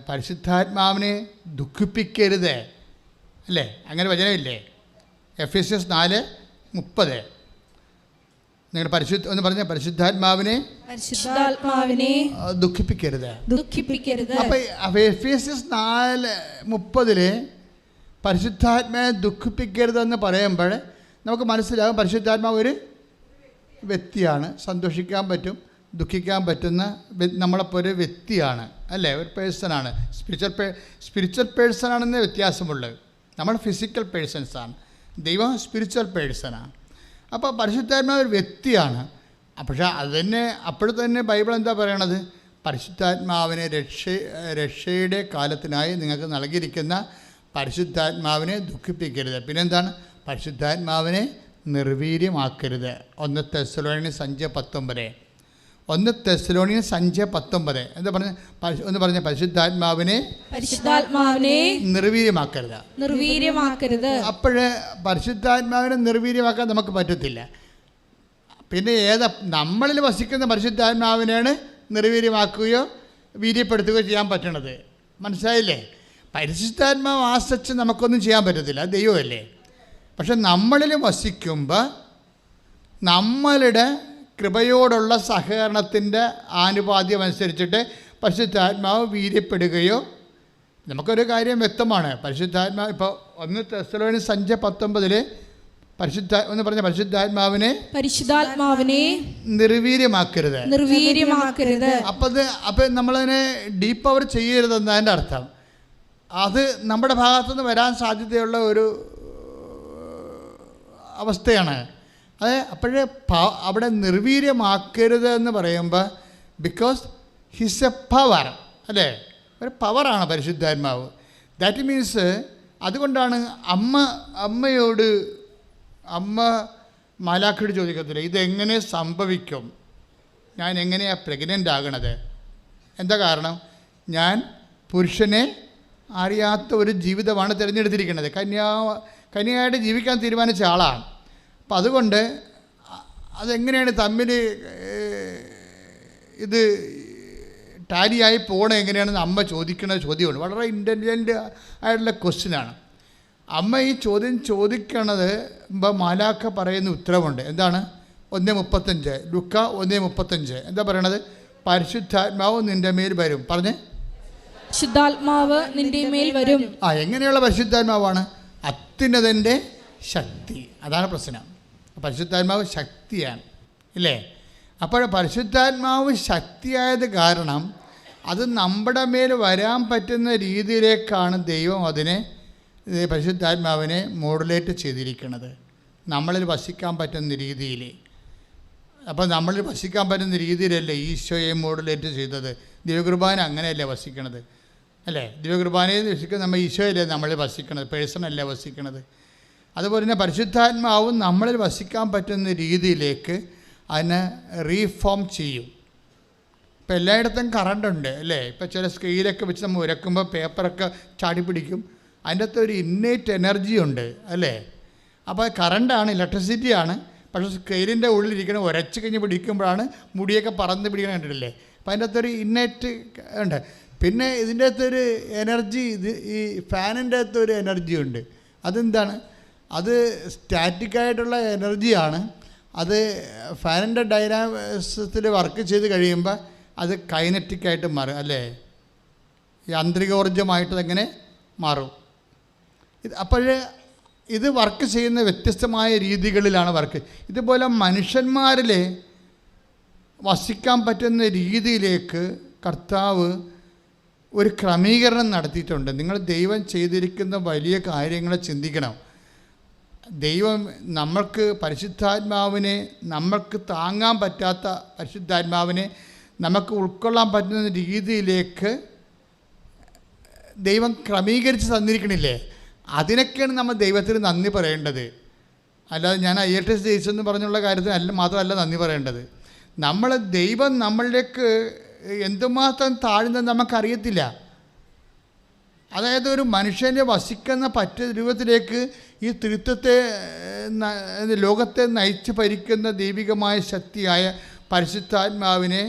പരിശുദ്ധാത്മാവിനെ ദുഃഖിപ്പിക്കരുത്, അല്ലേ? അങ്ങനെ വചനമില്ലേ? എഫെസ്യസ് 4:30 നിങ്ങൾ ഒന്ന് പറഞ്ഞ പരിശുദ്ധാത്മാവിനെ ദുഃഖിപ്പിക്കരുത്. അപ്പോൾ എഫെസ്യസ് 4:30 പരിശുദ്ധാത്മാവിനെ ദുഃഖിപ്പിക്കരുതെന്ന് പറയുമ്പോൾ നമുക്ക് മനസ്സിലാകും പരിശുദ്ധാത്മാവ് ഒരു വ്യക്തിയാണ്. സന്തോഷിക്കാൻ പറ്റും, ദുഃഖിക്കാൻ പറ്റുന്ന നമ്മളെപ്പോൾ ഒരു വ്യക്തിയാണ്, അല്ലേ? ഒരു പേഴ്സണാണ്. സ്പിരിച്വൽ പേഴ്സണാണെന്നേ വ്യത്യാസമുള്ളത്. നമ്മൾ ഫിസിക്കൽ പേഴ്സൺസാണ്, ദൈവം സ്പിരിച്വൽ പേഴ്സണാണ്. അപ്പോൾ പരിശുദ്ധാത്മാവ് ഒരു വ്യക്തിയാണ്. പക്ഷേ അത് തന്നെ അപ്പോഴത്തെ തന്നെ ബൈബിൾ എന്താ പറയണത്? പരിശുദ്ധാത്മാവിനെ രക്ഷയുടെ കാലത്തിനായി നിങ്ങൾക്ക് നൽകിയിരിക്കുന്ന പരിശുദ്ധാത്മാവിനെ ദുഃഖിപ്പിക്കരുത്. പിന്നെന്താണ്? പരിശുദ്ധാത്മാവിനെ നിർവീര്യമാക്കരുത്. 1 തെസ്സലോനിയർ 5:19. 1 തെസ്സലോനിയർ 5:19 എന്താ പറഞ്ഞ പരിശുദ്ധാത്മാവിനെ നിർവീര്യമാക്കരുത്. അപ്പോഴേ പരിശുദ്ധാത്മാവിനെ നിർവീര്യമാക്കാൻ നമുക്ക് പറ്റത്തില്ല. പിന്നെ നമ്മളിൽ വസിക്കുന്ന പരിശുദ്ധാത്മാവിനെയാണ് നിർവീര്യമാക്കുകയോ വീര്യപ്പെടുത്തുകയോ ചെയ്യാൻ പറ്റണത്. മനസ്സിലായില്ലേ? പരിശുദ്ധാത്മാവ് ആശ്രയിച്ച് നമുക്കൊന്നും ചെയ്യാൻ പറ്റത്തില്ല, ദൈവമല്ലേ. പക്ഷെ നമ്മളിൽ വസിക്കുമ്പോൾ നമ്മളുടെ കൃപയോടുള്ള സഹകരണത്തിൻ്റെ ആനുപാദ്യമനുസരിച്ചിട്ട് പരിശുദ്ധാത്മാവ് വീര്യപ്പെടുകയോ, നമുക്കൊരു കാര്യം വ്യക്തമാണ്, പരിശുദ്ധാത്മാവ് ഇപ്പോൾ 1 തെസ്സലോനിയർ 5:19 പരിശുദ്ധാത്മാവിനെ നിർവീര്യമാക്കരുത്. അപ്പം നമ്മളതിനെ ഡീപ്പ് അവർ ചെയ്യരുതെന്നതിൻ്റെ അർത്ഥം. അത് നമ്മുടെ ഭാഗത്തുനിന്ന് വരാൻ സാധ്യതയുള്ള ഒരു അവസ്ഥയാണ്. അപ്പോഴേ അവിടെ നിർവീര്യമാക്കരുത് എന്ന് പറയുമ്പോൾ ബിക്കോസ് ഹിസ് എ പവർ, അല്ലേ? ഒരു പവറാണ് പരിശുദ്ധാത്മാവ്. ദാറ്റ് മീൻസ് അതുകൊണ്ടാണ് അമ്മ മാലാഖയോട് ചോദിക്കത്തില്ല, ഇതെങ്ങനെ സംഭവിക്കും, ഞാൻ എങ്ങനെയാണ് പ്രഗ്നൻ്റ് ആകണത്? എന്താ കാരണം? ഞാൻ പുരുഷനെ അറിയാത്ത ഒരു ജീവിതമാണ് തിരഞ്ഞെടുത്തിരിക്കുന്നത്. കന്യകയായിട്ട് ജീവിക്കാൻ തീരുമാനിച്ച ആളാണ്. അപ്പം അതുകൊണ്ട് അതെങ്ങനെയാണ് തമ്മിൽ ഇത് ടാലിയായി പോകണം എങ്ങനെയാണെന്ന് അമ്മ ചോദിക്കുന്ന ചോദ്യമാണ്. വളരെ ഇൻ്റലിജൻ്റ് ആയിട്ടുള്ള ക്വസ്റ്റ്യനാണ്. അമ്മ ഈ ചോദ്യം ചോദിക്കണത് മാലാഖ പറയുന്ന ഉത്തരവുണ്ട്. എന്താണ്? 1:35 ലുക്ക 1:35 എന്താ പറയണത്? പരിശുദ്ധാത്മാവ് നിൻ്റെ മേൽ വരും. പറഞ്ഞേ, പരിശുദ്ധാത്മാവ് നിന്റെ മേൽ വരും. എങ്ങനെയുള്ള പരിശുദ്ധാത്മാവാണ്? അത്യുന്നതൻ്റെ ശക്തി. അതാണ് പ്രശ്നം. പരിശുദ്ധാത്മാവ് ശക്തിയാണ്, ഇല്ലേ? അപ്പോൾ പരിശുദ്ധാത്മാവ് ശക്തിയായത് കാരണം അത് നമ്മുടെ മേൽ വരാൻ പറ്റുന്ന രീതിയിലേക്കാണ് ദൈവം അതിനെ പരിശുദ്ധാത്മാവിനെ മോഡുലേറ്റ് ചെയ്തിരിക്കുന്നത്, നമ്മളിൽ വസിക്കാൻ പറ്റുന്ന രീതിയിൽ. അപ്പോൾ നമ്മളിൽ വസിക്കാൻ പറ്റുന്ന രീതിയിലല്ലേ ഈശോയെ മോഡുലേറ്റ് ചെയ്തത്. ദിവ്യകുർബാന അങ്ങനെയല്ലേ വസിക്കണത്, അല്ലേ? ദിവ്യകുർബാനയെ വസിക്കുന്നത് നമ്മൾ ഈശോയല്ലേ നമ്മളിൽ വസിക്കണത്, പേഴ്സണല്ലേ വസിക്കണത്. അതുപോലെ തന്നെ പരിശുദ്ധാത്മാവും നമ്മളിൽ വസിക്കാൻ പറ്റുന്ന രീതിയിലേക്ക് അതിനെ റീഫോം ചെയ്യും. ഇപ്പോൾ എല്ലായിടത്തും കറണ്ടുണ്ട്, അല്ലേ? ഇപ്പോൾ ചില സ്കെയിലൊക്കെ വെച്ച് നമ്മൾ ഉരക്കുമ്പോൾ പേപ്പറൊക്കെ ചാടിപ്പിടിക്കും. അതിൻ്റെ അകത്ത് ഒരു ഇന്നേറ്റ് എനർജി ഉണ്ട്, അല്ലേ? അപ്പോൾ കറണ്ടാണ്, ഇലക്ട്രിസിറ്റിയാണ്. പക്ഷേ സ്കെയിലിൻ്റെ ഉള്ളിലിരിക്കണ ഉരച്ച് കഴിഞ്ഞ് പിടിക്കുമ്പോഴാണ് മുടിയൊക്കെ പറന്ന് പിടിക്കണം, കണ്ടിട്ടില്ലേ? അപ്പോൾ അതിൻ്റെ അകത്തൊരു ഇന്നേറ്റ് ഉണ്ട്. പിന്നെ ഇതിൻ്റെ അകത്തൊരു എനർജി, ഈ ഫാനിൻ്റെ അകത്തൊരു എനർജി ഉണ്ട്. അതെന്താണ്? അത് സ്റ്റാറ്റിക്കായിട്ടുള്ള എനർജിയാണ്. അത് ഫാനിൻ്റെ ഡൈനാമിക്സിൽ വർക്ക് ചെയ്ത് കഴിയുമ്പോൾ അത് കൈനറ്റിക്കായിട്ട് മാറും, അല്ലേ? യാന്ത്രികോർജ്ജമായിട്ട് അങ്ങനെ മാറും. ഇത് വർക്ക് ചെയ്യുന്ന വ്യത്യസ്തമായ രീതികളിലാണ് വർക്ക്. ഇതുപോലെ മനുഷ്യന്മാരിൽ വസിക്കാൻ പറ്റുന്ന രീതിയിലേക്ക് കർത്താവ് ഒരു ക്രമീകരണം നടത്തിയിട്ടുണ്ട്. നിങ്ങൾ ദൈവം ചെയ്തിരിക്കുന്ന വലിയ കാര്യങ്ങളെ ചിന്തിക്കണം. ദൈവം നമ്മൾക്ക് പരിശുദ്ധാത്മാവിനെ, നമ്മൾക്ക് താങ്ങാൻ പറ്റാത്ത പരിശുദ്ധാത്മാവിനെ നമുക്ക് ഉൾക്കൊള്ളാൻ പറ്റുന്ന രീതിയിലേക്ക് ദൈവം ക്രമീകരിച്ച് തന്നിരിക്കണില്ലേ? അതിനൊക്കെയാണ് നമ്മൾ ദൈവത്തിന് നന്ദി പറയേണ്ടത്. അല്ലാതെ ഞാൻ IELTS ജയിച്ചെന്ന് പറഞ്ഞുള്ള കാര്യത്തിന് മാത്രമല്ല നന്ദി പറയേണ്ടത്. ദൈവം നമ്മളിലേക്ക് എന്തുമാത്രം താഴ്ന്നത് നമുക്കറിയത്തില്ല. അതായത് ഒരു മനുഷ്യനെ വസിക്കുന്ന രൂപത്തിലേക്ക് ഈ ത്രിത്വത്തെ, ലോകത്തെ നയിച്ച് ഭരിക്കുന്ന ദൈവികമായ ശക്തിയായ പരിശുദ്ധാത്മാവിനെ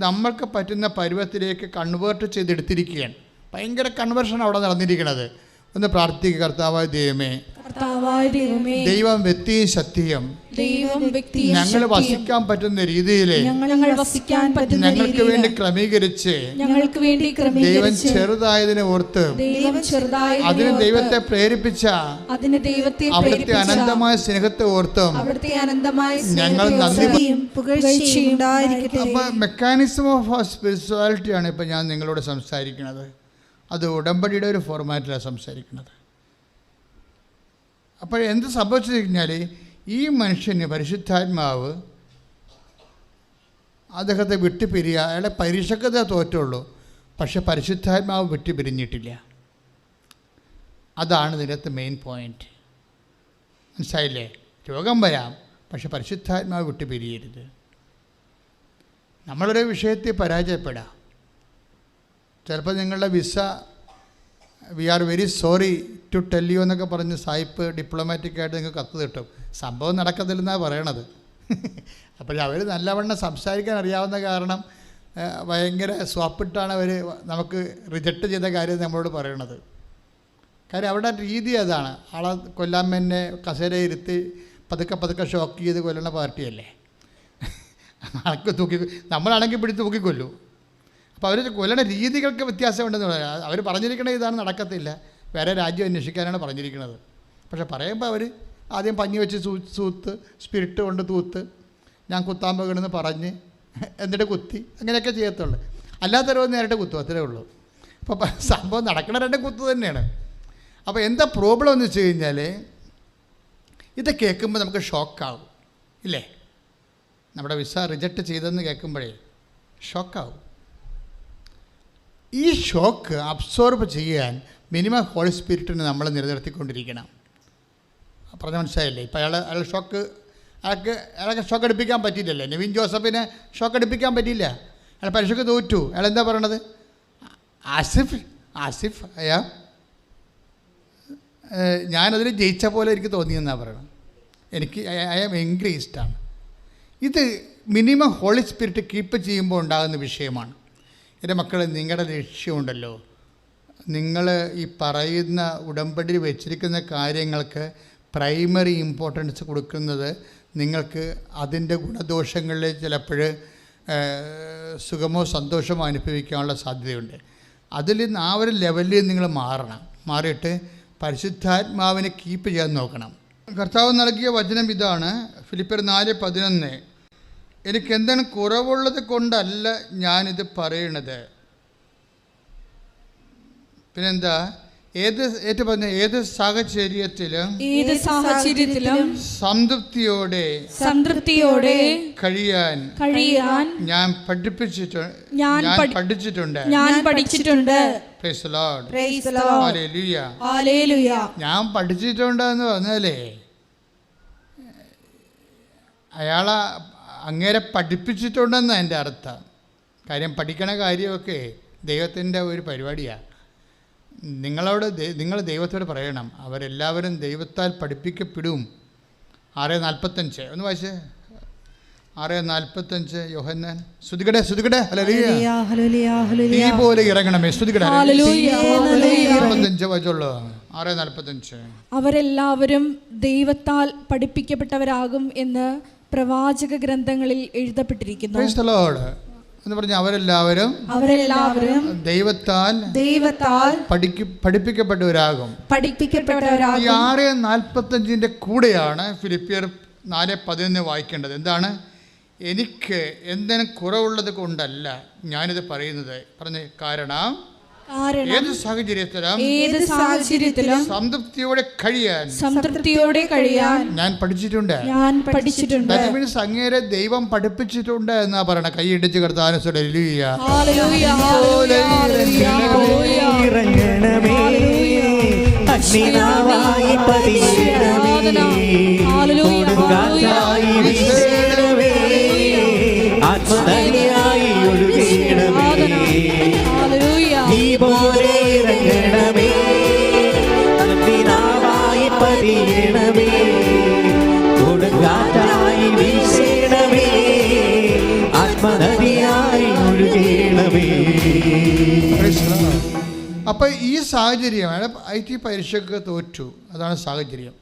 നമ്മൾക്ക് പറ്റുന്ന പരുവത്തിലേക്ക് കൺവേർട്ട് ചെയ്തെടുത്തിരിക്കുകയാണ്. ഭയങ്കര കൺവേർഷൻ അവിടെ നടന്നിരിക്കുന്നത്. ഒന്ന് പ്രാർത്ഥിക്കുക. കർത്താവായ ദൈവമേ, ദൈവം വ്യക്തിയും ശക്തിയും ഞങ്ങൾ വസിക്കാൻ പറ്റുന്ന രീതിയിൽ ഞങ്ങൾക്ക് വേണ്ടി ക്രമീകരിച്ച് ദൈവം ചെറുതായതിനെ ഓർത്ത് അതിന് ദൈവത്തെ പ്രേരിപ്പിച്ച അവിടുത്തെ അനന്തമായ സ്നേഹത്തെ ഓർത്തും ഞങ്ങൾ നന്ദി. അപ്പോൾ മെക്കാനിസം ഓഫ് സ്പിരിച്വാലിറ്റിയാണ് ഇപ്പോൾ ഞാൻ നിങ്ങളോട് സംസാരിക്കുന്നത്. അത് ഉടമ്പടിയുടെ ഒരു ഫോർമാറ്റിലാണ് സംസാരിക്കുന്നത്. അപ്പോൾ എന്ത് സംഭവിച്ചു കഴിഞ്ഞാൽ ഈ മനുഷ്യന് പരിശുദ്ധാത്മാവ് അദ്ദേഹത്തെ വിട്ടുപിരിയുക. അയാളെ പരീക്ഷക്കതേ തോറ്റുള്ളൂ, പക്ഷെ പരിശുദ്ധാത്മാവ് വിട്ടുപിരിഞ്ഞിട്ടില്ല. അതാണ് ഇതിനകത്ത് മെയിൻ പോയിൻ്റ്. മനസ്സിലായില്ലേ? രോഗം വരാം, പക്ഷെ പരിശുദ്ധാത്മാവ് വിട്ടുപിരിയരുത്. നമ്മളൊരു വിഷയത്തിൽ പരാജയപ്പെടാം. ചിലപ്പോൾ നിങ്ങളുടെ visa we are very sorry to tell you എന്നൊക്കെ പറഞ്ഞ് സായിപ്പ് ഡിപ്ലോമാറ്റിക്കായിട്ട് നിങ്ങൾക്ക് കത്ത് കിട്ടും. സംഭവം നടക്കത്തില്ലെന്നാണ് പറയണത്. അപ്പോൾ അവർ നല്ലവണ്ണം സംസാരിക്കാൻ അറിയാവുന്ന കാരണം ഭയങ്കര സ്വാപ്പിട്ടാണ് അവർ നമുക്ക് റിജക്റ്റ് ചെയ്ത കാര്യം നമ്മളോട് പറയണത്. കാര്യം അവരുടെ രീതി അതാണ്. ആളെ കൊല്ലാൻ തന്നെ കസേരയിരുത്തി പതുക്കെ ഷോക്ക് ചെയ്ത് കൊല്ലുന്ന പാർട്ടിയല്ലേ. ആൾക്ക് നമ്മളാണെങ്കിൽ പിടിച്ച് തൂക്കിക്കൊല്ലു. അപ്പോൾ അവർ കൊല്ലണ രീതികൾക്ക് വ്യത്യാസമുണ്ടെന്ന് പറയാം. അവർ പറഞ്ഞിരിക്കണത് ഇതാണ്, നടക്കത്തില്ല, വേറെ രാജ്യം അന്വേഷിക്കാനാണ് പറഞ്ഞിരിക്കുന്നത്. പക്ഷെ പറയുമ്പോൾ അവർ ആദ്യം പഞ്ഞി വെച്ച് തൂത്ത് സ്പിരിറ്റ് കൊണ്ട് തൂത്ത് ഞാൻ കുത്താൻ പോകണമെന്ന് പറഞ്ഞ് എന്നിട്ട് കുത്തി അങ്ങനെയൊക്കെ ചെയ്യത്തുള്ളൂ. അല്ലാത്തവരോ നേരിട്ട് കുത്തും, അത്രേ ഉള്ളൂ. അപ്പോൾ സംഭവം നടക്കണ രണ്ട് കുത്ത് തന്നെയാണ്. അപ്പോൾ എന്താ പ്രോബ്ലം എന്ന് വെച്ച് കഴിഞ്ഞാൽ ഇത് കേൾക്കുമ്പോൾ നമുക്ക് ഷോക്കാവും ഇല്ലേ? നമ്മുടെ വിസ റിജക്റ്റ് ചെയ്തെന്ന് കേൾക്കുമ്പോഴേ ഷോക്കാവും. ഈ ഷോക്ക് അബ്സോർബ് ചെയ്യാൻ മിനിമം ഹോളി സ്പിരിറ്റിന് നമ്മൾ നിലനിർത്തിക്കൊണ്ടിരിക്കണം. പറഞ്ഞ മനസ്സിലായില്ലേ? ഇപ്പോൾ അയാൾക്ക് ഷോക്ക് എടുപ്പിക്കാൻ പറ്റിയില്ലല്ലേ? നവീൻ ജോസഫിനെ ഷോക്ക് എടുപ്പിക്കാൻ പറ്റിയില്ല. അയാൾ പരീക്ഷയ്ക്ക് തോറ്റു. അയാൾ എന്താ പറയണത്? ആസിഫ് അയാ ഞാനതിൽ ജയിച്ച പോലെ എനിക്ക് തോന്നിയെന്നാണ് പറയണത്. എനിക്ക് ഐ ആം ഇൻക്രീസ്ഡാണ്. ഇത് മിനിമം ഹോളി സ്പിരിറ്റ് കീപ്പ് ചെയ്യുമ്പോൾ ഉണ്ടാകുന്ന വിഷയമാണ്. എൻ്റെ മക്കൾ, നിങ്ങളുടെ ലക്ഷ്യമുണ്ടല്ലോ, നിങ്ങൾ ഈ പറയുന്ന ഉടമ്പടിയിൽ വെച്ചിരിക്കുന്ന കാര്യങ്ങൾക്ക് പ്രൈമറി ഇമ്പോർട്ടൻസ് കൊടുക്കുന്നത് നിങ്ങൾക്ക് അതിൻ്റെ ഗുണദോഷങ്ങളിൽ ചിലപ്പോൾ സുഖമോ സന്തോഷമോ അനുഭവിക്കാനുള്ള സാധ്യതയുണ്ട്. അതിൽ ആ ഒരു ലെവലിൽ നിങ്ങൾ മാറിയിട്ട് പരിശുദ്ധാത്മാവിനെ കീപ്പ് ചെയ്യാൻ നോക്കണം. കർത്താവ് നൽകിയ വചനം ഇതാണ്, ഫിലിപ്പിയർ 4:11. എനിക്കെന്താണ് കുറവുള്ളത് കൊണ്ടല്ല ഞാനിത് പറയണത്. പിന്നെന്താ? ഏത് സാഹചര്യത്തിലും സംതൃപ്തിയോടെ കഴിയാൻ ഞാൻ പഠിച്ചിട്ടുണ്ട്. Praise the Lord. Hallelujah. ഞാൻ പഠിച്ചിട്ടുണ്ടെന്ന് പറഞ്ഞാലേ അയാളെ അങ്ങേരെ പഠിപ്പിച്ചിട്ടുണ്ടെന്നാണ് എൻ്റെ അർത്ഥം. കാര്യം പഠിക്കണ കാര്യമൊക്കെ ദൈവത്തിൻ്റെ ഒരു പരിപാടിയാണ്. നിങ്ങൾ ദൈവത്തോട് പറയണം, അവരെല്ലാവരും ദൈവത്താൽ പഠിപ്പിക്കപ്പെടും. 6:45 ഒന്ന് വായിച്ചേ. 6:45 യോഹന്നാൻ. സ്തുതിക്കട്ടെ തീ പോലെ ഇറങ്ങണമേ. സ്തുതിക്കട്ടെ 45 വായിച്ചോളൂ. 6:45. അവരെല്ലാവരും ദൈവത്താൽ പഠിപ്പിക്കപ്പെട്ടവരാകും എന്ന് പ്രവാചക ഗ്രന്ഥങ്ങളിൽ എഴുതപ്പെട്ടിരിക്കുന്നു. Praise the Lord. എന്ന് പറഞ്ഞാൽ അവരെല്ലാവരും ദൈവത്താൽ പഠിപ്പിക്കപ്പെട്ടവരാകും. ഈ 6:45 കൂടെയാണ് ഫിലിപ്പിയർ 4:11 വായിക്കേണ്ടത്. എന്താണ്? എനിക്ക് എന്തിനും കുറവുള്ളത് കൊണ്ടല്ല ഞാനിത് പറയുന്നത്. കാരണം ഏത് സാഹചര്യത്തിലും സംതൃപ്തിയോടെ കഴിയാൻ ഞാൻ പഠിച്ചിട്ടുണ്ട്. That means അങ്ങേരെ ദൈവം പഠിപ്പിച്ചിട്ടുണ്ട് എന്നാ പറയണ. കൈയിടിച്ച് കർത്താവിനെ ആത്മധനിയായി ഒഴുകണമേ. നീ പോലെ ഇറങ്ങണമേ, അഗ്നിനാവായി പതിയണമേ, കൊടുങ്കാറ്റായി വീശണമേ, ആത്മനദിയായി ഒഴുകണമേ. അപ്പം ഈ സാഹചര്യം IT പരീക്ഷയ്ക്ക് തോറ്റു, അതാണ് സാഹചര്യം.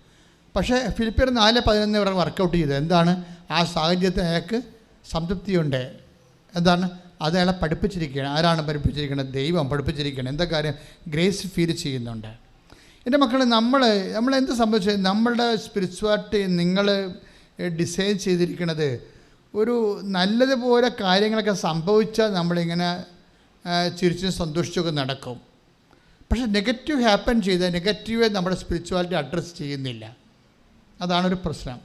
പക്ഷേ ഫിലിപ്പിയർ 4:11 ഇവർ വർക്കൗട്ട് ചെയ്തത് എന്താണ്? ആ സാഹചര്യത്തിൽ അയാൾക്ക് സംതൃപ്തിയുണ്ട്. എന്താണ്? അത് അയാളെ പഠിപ്പിച്ചിരിക്കുകയാണ്. ആരാണ് പഠിപ്പിച്ചിരിക്കുന്നത്? ദൈവം പഠിപ്പിച്ചിരിക്കുകയാണ്. എന്താ കാര്യം? ഗ്രേസ് ഫീൽ ചെയ്യുന്നുണ്ട്. എൻ്റെ മക്കൾ, നമ്മൾ എന്ത് സംഭവിച്ചത്? നമ്മളുടെ സ്പിരിച്വാലിറ്റി നിങ്ങൾ ഡിസൈൻ ചെയ്തിരിക്കുന്നത് ഒരു നല്ലതുപോലെ കാര്യങ്ങളൊക്കെ സംഭവിച്ചാൽ നമ്മളിങ്ങനെ ചിരിച്ചും സന്തോഷിച്ചൊക്കെ നടക്കും. പക്ഷേ നെഗറ്റീവ് ഹാപ്പൻ ചെയ്താൽ നെഗറ്റീവ് നമ്മുടെ സ്പിരിച്വാലിറ്റി അഡ്രസ്സ് ചെയ്യുന്നില്ല. അതാണൊരു പ്രശ്നം.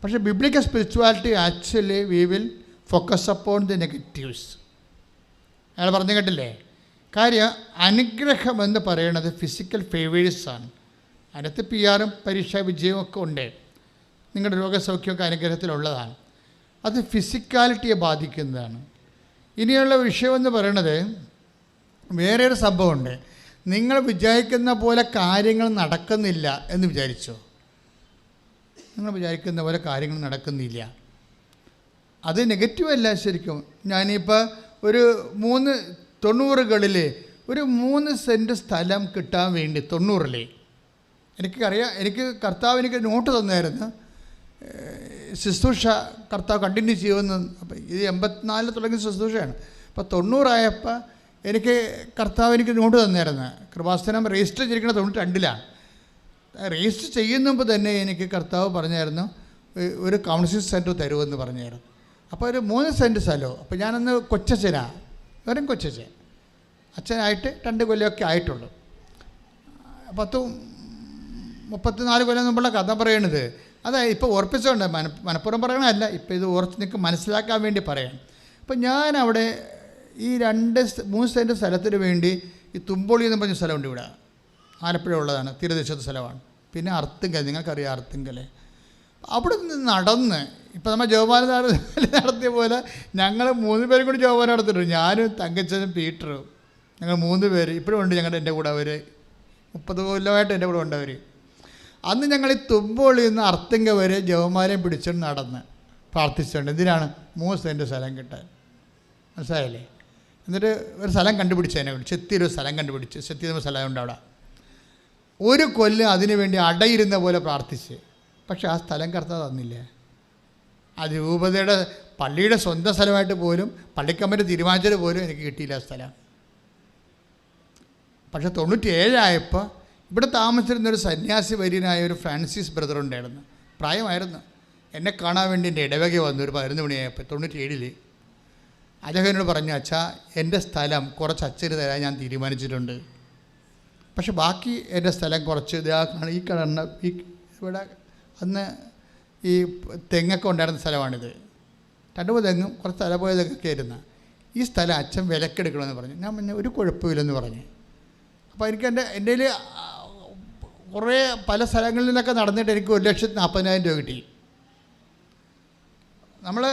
പക്ഷേ biblical spirituality actually we will focus upon the negatives. അയാൾ പറഞ്ഞു കേട്ടില്ലേ? കാര്യം അനുഗ്രഹം എന്ന് പറയുന്നത് ഫിസിക്കൽ ഫേവേഴ്സാണ്. അതിനകത്ത് PR പരീക്ഷാ വിജയവും ഒക്കെ ഉണ്ട്. നിങ്ങളുടെ രോഗസൗഖ്യമൊക്കെ അനുഗ്രഹത്തിലുള്ളതാണ്. അത് ഫിസിക്കാലിറ്റിയെ ബാധിക്കുന്നതാണ്. ഇനിയുള്ള വിഷയമെന്ന് പറയുന്നത് വേറെ ഒരു സംഭവമുണ്ട്. നിങ്ങൾ വിചാരിക്കുന്ന പോലെ കാര്യങ്ങൾ നടക്കുന്നില്ല എന്ന് വിചാരിച്ചോ? നിങ്ങൾ വിചാരിക്കുന്ന പോലെ കാര്യങ്ങൾ നടക്കുന്നില്ല, അത് നെഗറ്റീവല്ല ശരിക്കും. ഞാനിപ്പോൾ ഒരു 90കളിൽ ഒരു 3 സെൻറ്റ് സ്ഥലം കിട്ടാൻ വേണ്ടി 90-ൽ എനിക്ക് കർത്താവ് എനിക്ക് നോട്ട് തന്നായിരുന്നു, ശുശ്രൂഷ കർത്താവ് കണ്ടിന്യൂ ചെയ്യുമെന്ന്. അപ്പോൾ ഇത് 84 തുടങ്ങിയ ശുശ്രൂഷയാണ്. അപ്പോൾ 90 എനിക്ക് കർത്താവ് എനിക്ക് നോട്ട് തന്നായിരുന്നു. കൃപാസനം രജിസ്റ്റർ ചെയ്തിരിക്കുന്നത് 92-ലാണ്. രജിസ്റ്റർ ചെയ്യുന്ന മുമ്പ് തന്നെ എനിക്ക് കർത്താവ് പറഞ്ഞായിരുന്നു ഒരു കൗൺസിലിംഗ് സെൻറ്റർ തരുമെന്ന് പറഞ്ഞായിരുന്നു. അപ്പോൾ ഒരു 3 സെൻറ്റ് സ്ഥലവും. അപ്പോൾ ഞാനന്ന് കൊച്ചച്ഛനാണ്, വെറും കൊച്ചച്ഛൻ, അച്ഛനായിട്ട് 2 കൊല്ലമൊക്കെ ആയിട്ടുള്ളൂ. 34 കൊല്ലം മുമ്പുള്ള കഥ പറയണത്. അതായത് ഇപ്പോൾ ഉറപ്പിച്ചുകൊണ്ട് മനഃപൂർവ്വം പറയണമല്ല, ഇപ്പോൾ ഇത് ഉറച്ച് നിങ്ങൾക്ക് മനസ്സിലാക്കാൻ വേണ്ടി പറയാം. അപ്പോൾ ഞാനവിടെ ഈ 3 സെൻറ്റ് സ്ഥലത്തിന് വേണ്ടി ഈ തുമ്പോളി എന്ന് പറഞ്ഞ സ്ഥലമുണ്ട് ഇവിടെ, ആലപ്പുഴ ഉള്ളതാണ്, തീരദേശത്തെ സ്ഥലമാണ്. പിന്നെ അർത്തുങ്കൽ, നിങ്ങൾക്കറിയാം അർത്തുങ്കൽ. അവിടെ നിന്ന് നടന്ന് ഇപ്പോൾ നമ്മൾ ജോമാന നടത്തിയ പോലെ ഞങ്ങൾ 3 പേരും കൂടി ജോമാന നടത്തിയിട്ടുണ്ട്. ഞാനും തങ്കച്ചനും പീറ്ററും, ഞങ്ങൾ 3 പേര് ഇപ്പോഴും ഉണ്ട് എൻ്റെ കൂടെ. അവർ 30 കൊല്ലമായിട്ട് എൻ്റെ കൂടെ ഉണ്ട് അവർ. അന്ന് ഞങ്ങൾ ഈ തുമ്പോളിൽ നിന്ന് അർത്തുങ്ക വരെ ജവമാലയും പിടിച്ചുകൊണ്ട് നടന്ന് പ്രാർത്ഥിച്ചിട്ടുണ്ട്. എന്തിനാണ്? 3 സെൻറ്റ് സ്ഥലം കിട്ടാൻ. മനസ്സിലായില്ലേ? എന്നിട്ട് ഒരു സ്ഥലം കണ്ടുപിടിച്ചതിനെ വേണ്ടി ചെത്തിയൊരു സ്ഥലം കണ്ടുപിടിച്ച്, ചെത്തിയ സ്ഥലമുണ്ട് അവിടെ. 1 കൊല്ലം അതിനു വേണ്ടി അടയിരുന്ന പോലെ പ്രാർത്ഥിച്ച്. പക്ഷെ ആ സ്ഥലം കർത്താവ് തന്നില്ല. ആ രൂപതയുടെ പള്ളിയുടെ സ്വന്തം സ്ഥലമായിട്ട് പോലും പള്ളിക്കമ്മൻ്റെ തീരുമാനിച്ചത് പോലും എനിക്ക് കിട്ടിയില്ല ആ സ്ഥലം. പക്ഷെ 97 ഇവിടെ താമസിച്ചിരുന്നൊരു സന്യാസി വര്യനായ ഒരു ഫ്രാൻസിസ് ബ്രദർ ഉണ്ടായിരുന്നു. പ്രായമായിരുന്നു. എന്നെ കാണാൻ വേണ്ടി എൻ്റെ ഇടവക വന്നു ഒരു 11 മണിയായപ്പോൾ 97. അദ്ദേഹം എന്നോട് പറഞ്ഞു, അച്ഛാ എൻ്റെ സ്ഥലം കുറച്ച് അച്ഛന് തരാൻ ഞാൻ തീരുമാനിച്ചിട്ടുണ്ട്. പക്ഷെ ബാക്കി എൻ്റെ സ്ഥലം കുറച്ച് ഈ കാണുന്ന ഇവിടെ അന്ന് ഈ തെങ്ങൊക്കെ ഉണ്ടായിരുന്ന സ്ഥലമാണിത്. 2 തെങ്ങും കുറച്ച് തലപോയ തെങ്ങൊക്കെ ആയിരുന്നു. ഈ സ്ഥലം അച്ഛൻ വിലക്കെടുക്കണമെന്ന് പറഞ്ഞു. ഞാൻ പിന്നെ ഒരു കുഴപ്പമില്ലെന്ന് പറഞ്ഞു. അപ്പോൾ എനിക്ക് എൻ്റെ കുറേ പല സ്ഥലങ്ങളിൽ നിന്നൊക്കെ നടന്നിട്ട് എനിക്ക് 1,40,000 രൂപ കിട്ടി. നമ്മൾ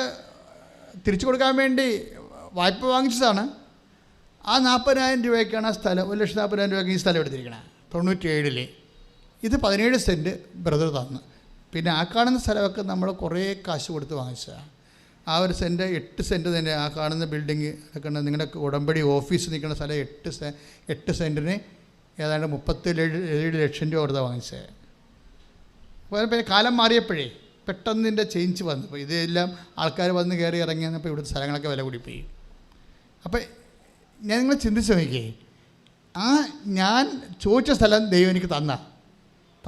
തിരിച്ചു കൊടുക്കാൻ വേണ്ടി വായ്പ വാങ്ങിച്ചതാണ്. ആ 40,000 രൂപയ്ക്കാണ് ആ സ്ഥലം, 1,40,000 രൂപയ്ക്ക് ഈ സ്ഥലം എടുത്തിരിക്കണേ 97-ൽ. ഇത് 17 സെൻറ്റ് ബ്രദർ തന്നു. പിന്നെ ആ കാണുന്ന സ്ഥലമൊക്കെ നമ്മൾ കുറേ കാശ് കൊടുത്ത് വാങ്ങിച്ചതാണ്. ആ ഒരു സെൻറ്റ് 8 സെൻറ്റ് തന്നെ ആ കാണുന്ന ബിൽഡിങ് നിൽക്കുന്ന നിങ്ങളുടെ ഉടമ്പടി ഓഫീസ് നിൽക്കുന്ന സ്ഥലം 8 സെൻറ്റിന് ഏതാണ്ട് 37 ലക്ഷം രൂപ കൊടുത്ത് വാങ്ങിച്ചത്. അപ്പോൾ പിന്നെ കാലം മാറിയപ്പോഴേ പെട്ടെന്ന് ഇതിൻ്റെ ചേഞ്ച് വന്നു. അപ്പോൾ ഇതെല്ലാം ആൾക്കാർ വന്ന് കയറി ഇറങ്ങി വന്നപ്പോൾ ഇവിടുത്തെ സ്ഥലങ്ങളൊക്കെ വില കൂടിപ്പോയി. അപ്പോൾ ഞാൻ നിങ്ങൾ ചിന്തിച്ച് നോക്കിയേ, ഞാൻ ചോദിച്ച സ്ഥലം ദൈവം എനിക്ക്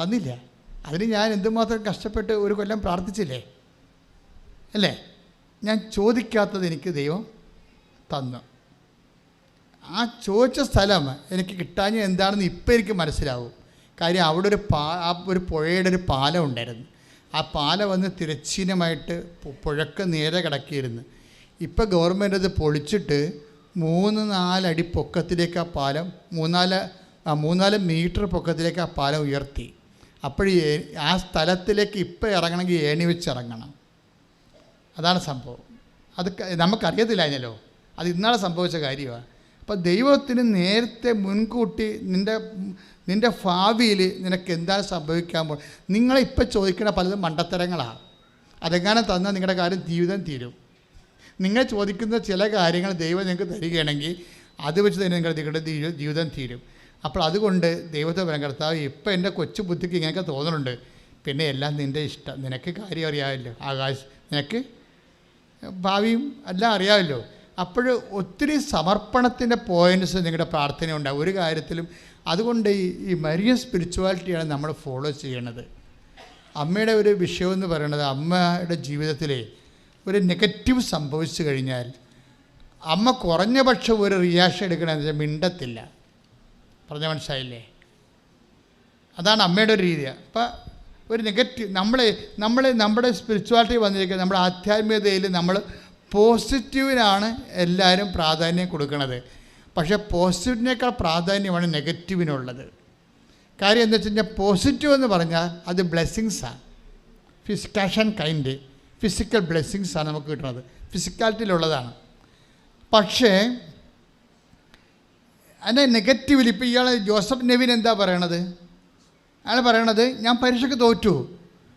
തന്നില്ല. അതിന് ഞാൻ എന്തുമാത്രം കഷ്ടപ്പെട്ട് 1 കൊല്ലം പ്രാർത്ഥിച്ചില്ലേ അല്ലേ? ഞാൻ ചോദിക്കാത്തത് എനിക്ക് ദൈവം തന്നു. ആ ചോദിച്ച സ്ഥലം എനിക്ക് കിട്ടാഞ്ഞ എന്താണെന്ന് ഇപ്പം എനിക്ക് മനസ്സിലാവും. കാര്യം അവിടെ ഒരു പുഴയുടെ ഒരു പാലം ഉണ്ടായിരുന്നു. ആ പാലം വന്ന് തിരശ്ചീനമായിട്ട് പുഴക്ക് നേരെ കിടക്കിയിരുന്നു. ഇപ്പം ഗവൺമെൻറ് അത് പൊളിച്ചിട്ട് 3-4 അടി പൊക്കത്തിലേക്ക് ആ പാലം 3-4 മീറ്റർ പൊക്കത്തിലേക്ക് ആ പാലം ഉയർത്തി. അപ്പോൾ ആ സ്ഥലത്തിലേക്ക് ഇപ്പം ഇറങ്ങണമെങ്കിൽ ഏണി വെച്ച് ഇറങ്ങണം. അതാണ് സംഭവം. അത് നമുക്കറിയത്തില്ലാഞ്ഞല്ലോ, അത് ഇന്നാളെ സംഭവിച്ച കാര്യമാണ്. അപ്പോൾ ദൈവത്തിന് നേരത്തെ മുൻകൂട്ടി നിൻ്റെ ഭാവിയിൽ നിനക്ക് എന്താണ് സംഭവിക്കാൻ പോകും. നിങ്ങളിപ്പോൾ ചോദിക്കുന്ന പലതും മണ്ടത്തരങ്ങളാണ്. അതെങ്ങനെ തന്നാൽ നിങ്ങളുടെ കാര്യം ജീവിതം തീരും. നിങ്ങൾ ചോദിക്കുന്ന ചില കാര്യങ്ങൾ ദൈവം നിങ്ങൾക്ക് തരികയാണെങ്കിൽ അത് വെച്ച് തന്നെ നിങ്ങളുടെ ജീവിതം തീരും. അപ്പോൾ അതുകൊണ്ട് ദൈവത്തെ പറയാൻ, കർത്താവ് ഇപ്പം എൻ്റെ കൊച്ചു ബുദ്ധിക്ക് ഇങ്ങനെയൊക്കെ തോന്നുന്നുണ്ട്, പിന്നെ എല്ലാം നിൻ്റെ ഇഷ്ടം, നിനക്ക് കാര്യം അറിയാമല്ലോ, നിനക്ക് ഭാവിയും എല്ലാം അറിയാമല്ലോ. അപ്പോൾ ഒത്തിരി സമർപ്പണത്തിൻ്റെ പോയിൻറ്റ്സ് നിങ്ങളുടെ പ്രാർത്ഥന ഉണ്ടാകും ഒരു കാര്യത്തിലും. അതുകൊണ്ട് ഈ മരിയൻ സ്പിരിച്വാലിറ്റിയാണ് നമ്മൾ ഫോളോ ചെയ്യണത്. അമ്മയുടെ ഒരു വിഷയമെന്ന് പറയുന്നത്, അമ്മയുടെ ജീവിതത്തിലെ ഒരു നെഗറ്റീവ് സംഭവിച്ചു കഴിഞ്ഞാൽ അമ്മ കുറഞ്ഞ പക്ഷം ഒരു റിയാക്ഷൻ എടുക്കണമെന്ന് വെച്ചാൽ മിണ്ടത്തില്ല. പറഞ്ഞ മനസ്സിലായില്ലേ? അതാണ് അമ്മയുടെ ഒരു രീതി. അപ്പം ഒരു നെഗറ്റീവ് നമ്മുടെ സ്പിരിച്വാലിറ്റി വന്നിരിക്കുന്നത്, നമ്മുടെ ആധ്യാത്മികതയിൽ നമ്മൾ പോസിറ്റീവിനാണ് എല്ലാവരും പ്രാധാന്യം കൊടുക്കുന്നത്. പക്ഷേ പോസിറ്റീവിനേക്കാൾ പ്രാധാന്യമാണ് നെഗറ്റീവിനുള്ളത്. കാര്യം എന്താ വെച്ച് കഴിഞ്ഞാൽ പോസിറ്റീവ് എന്ന് പറഞ്ഞാൽ അത് ബ്ലെസ്സിങ്സാണ്. കാഷ് ആൻഡ് കൈൻഡ് ഫിസിക്കൽ ബ്ലെസ്സിങ്സാണ് നമുക്ക് കിട്ടുന്നത്, ഫിസിക്കാലിറ്റിയിലുള്ളതാണ്. പക്ഷേ അതിൻ്റെ നെഗറ്റീവിൽ ഇപ്പോൾ ഇയാൾ ജോസഫ് നെവിൻ എന്താ പറയണത്? അയാൾ പറയണത് ഞാൻ പരീക്ഷയ്ക്ക് തോറ്റു,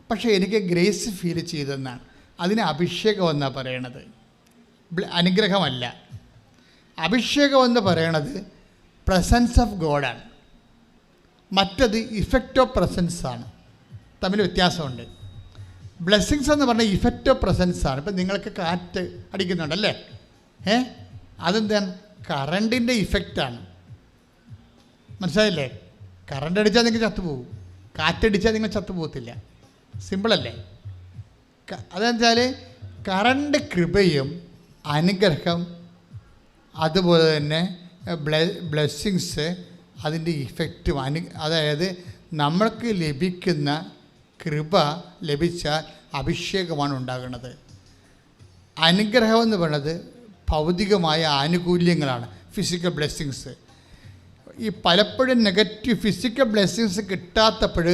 പക്ഷേ എനിക്ക് ഗ്രേസ് ഫീൽ ചെയ്തെന്നാണ്. അതിന് അഭിഷേകം എന്നാണ് പറയണത്, അനുഗ്രഹമല്ല. അഭിഷേകം എന്ന് പറയണത് പ്രസൻസ് ഓഫ് ഗോഡാണ്, മറ്റത് ഇഫക്റ്റ് ഓഫ് പ്രസൻസാണ്. തമ്മിൽ വ്യത്യാസമുണ്ട്. ബ്ലെസ്സിങ്സ് എന്ന് പറഞ്ഞാൽ ഇഫക്റ്റ് ഓഫ് പ്രസൻസാണ്. ഇപ്പം നിങ്ങൾക്ക് കാറ്റ് അടിക്കുന്നുണ്ടല്ലേ, അതെന്താണ്? കറണ്ടിൻ്റെ ഇഫക്റ്റാണ്. മനസ്സിലായില്ലേ? കറണ്ട് അടിച്ചാൽ നിങ്ങൾ ചത്തുപോകും, കാറ്റടിച്ചാൽ നിങ്ങൾ ചത്തുപോകത്തില്ല. സിമ്പിളല്ലേ? അതെന്ന് വെച്ചാൽ കറണ്ട് കൃപയും അനുഗ്രഹം, അതുപോലെ തന്നെ ബ്ലെസ്സിങ്സ്, അതിൻ്റെ ഇഫക്റ്റും അതായത് നമ്മൾക്ക് ലഭിക്കുന്ന കൃപ ലഭിച്ചാൽ അഭിഷേകമാണ് ഉണ്ടാകുന്നത്. അനുഗ്രഹം എന്ന് പറയുന്നത് ഭൗതികമായ ആനുകൂല്യങ്ങളാണ്, ഫിസിക്കൽ ബ്ലെസ്സിങ്സ്. ഈ പലപ്പോഴും നെഗറ്റീവ് ഫിസിക്കൽ ബ്ലെസ്സിങ്സ് കിട്ടാത്തപ്പോൾ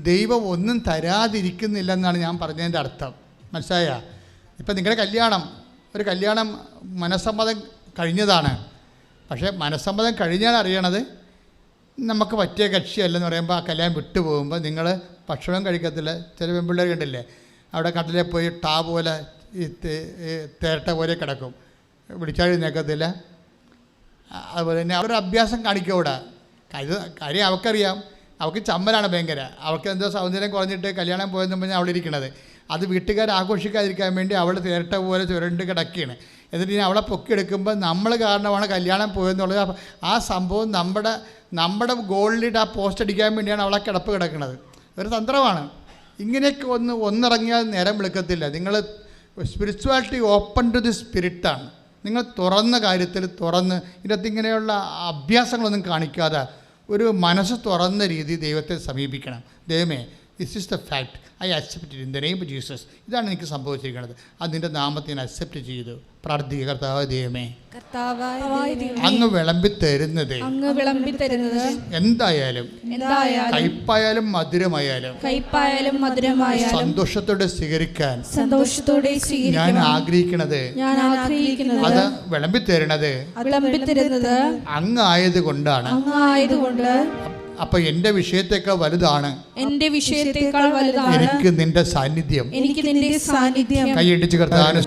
ദൈവം ഒന്നും തരാതിരിക്കുന്നില്ലെന്നാണ് ഞാൻ പറഞ്ഞതിൻ്റെ അർത്ഥം. മനസ്സിലായ? ഇപ്പം നിങ്ങളുടെ ഒരു കല്യാണം മനസ്സമ്മതം കഴിഞ്ഞതാണ്. പക്ഷേ മനസ്സമ്മതം കഴിഞ്ഞാൽ അറിയണത് നമുക്ക് പറ്റിയ കക്ഷിയല്ലെന്ന് പറയുമ്പോൾ ആ കല്യാണം വിട്ടുപോകുമ്പോൾ നിങ്ങൾ ഭക്ഷണം കഴിക്കത്തില്ല. ചില പെൺപിള്ളേർ കണ്ടില്ലേ, അവിടെ കട്ടിലെ പോയി ടാ പോലെ ഈ തേരട്ട പോലെ കിടക്കും, വിളിച്ചാഴി നിൽക്കത്തില്ല. അതുപോലെ തന്നെ അവരുടെ അഭ്യാസം കാണിക്കും അവിടെ. കാര്യം അവൾക്കറിയാം, അവൾക്ക് ചമ്മലാണ് ഭയങ്കര. അവൾക്ക് എന്തോ സൗന്ദര്യം കുറഞ്ഞിട്ട് കല്യാണം പോയെന്ന് പറഞ്ഞാൽ അവിടെ ഇരിക്കണത്. അത് വീട്ടുകാർ ആഘോഷിക്കാതിരിക്കാൻ വേണ്ടി അവൾ തേരട്ട പോലെ ചുരണ്ട് കിടക്കുകയാണ്. എന്നിട്ട് ഇനി അവളെ പൊക്കിയെടുക്കുമ്പോൾ നമ്മൾ കാരണമാണ് കല്യാണം പോയെന്നുള്ളത്. ആ സംഭവം നമ്മുടെ ഗോളിലിട്ട് ആ പോസ്റ്റ് അടിക്കാൻ വേണ്ടിയാണ് അവളെ കിടപ്പ് കിടക്കുന്നത്. ഒരു തന്ത്രമാണ്. ഇങ്ങനെയൊക്കെ ഒന്നിറങ്ങിയാൽ നേരം വിളിക്കത്തില്ല. നിങ്ങൾ സ്പിരിച്വാലിറ്റി ഓപ്പൺ ടു ദി സ്പിരിറ്റാണ്. നിങ്ങൾ തുറന്ന കാര്യത്തിൽ ഇതിനകത്ത് ഇങ്ങനെയുള്ള അഭ്യാസങ്ങളൊന്നും കാണിക്കാതെ ഒരു മനസ്സ് തുറന്ന രീതി ദൈവത്തെ സമീപിക്കണം. ദൈവമേ, this is the fact, I accept in the name of Jesus. ഇതാണ് എനിക്ക് സംഭവിച്ചിരിക്കുന്നത്. അതിൻ്റെ നാമത്തെ ഞാൻ അക്സെപ്റ്റ് ചെയ്തു. പ്രാർത്ഥിക്കുക. കർത്താവായ ദൈവമേ, അങ്ങ് വിളമ്പിത്തരുന്നത് എന്തായാലും കയ്പായാലും മധുരമായാലും സന്തോഷത്തോടെ സ്വീകരിക്കാൻ ഞാൻ ആഗ്രഹിക്കുന്നത് അത് വിളമ്പിത്തരുന്നത് അങ്ങ് ആയതുകൊണ്ടാണ്. അപ്പൊ എന്റെ വിഷയത്തെക്കാൾ വലുതാണ് എനിക്ക് നിന്റെ സാന്നിധ്യം. കൈയടിച്ച് കർത്താവിന്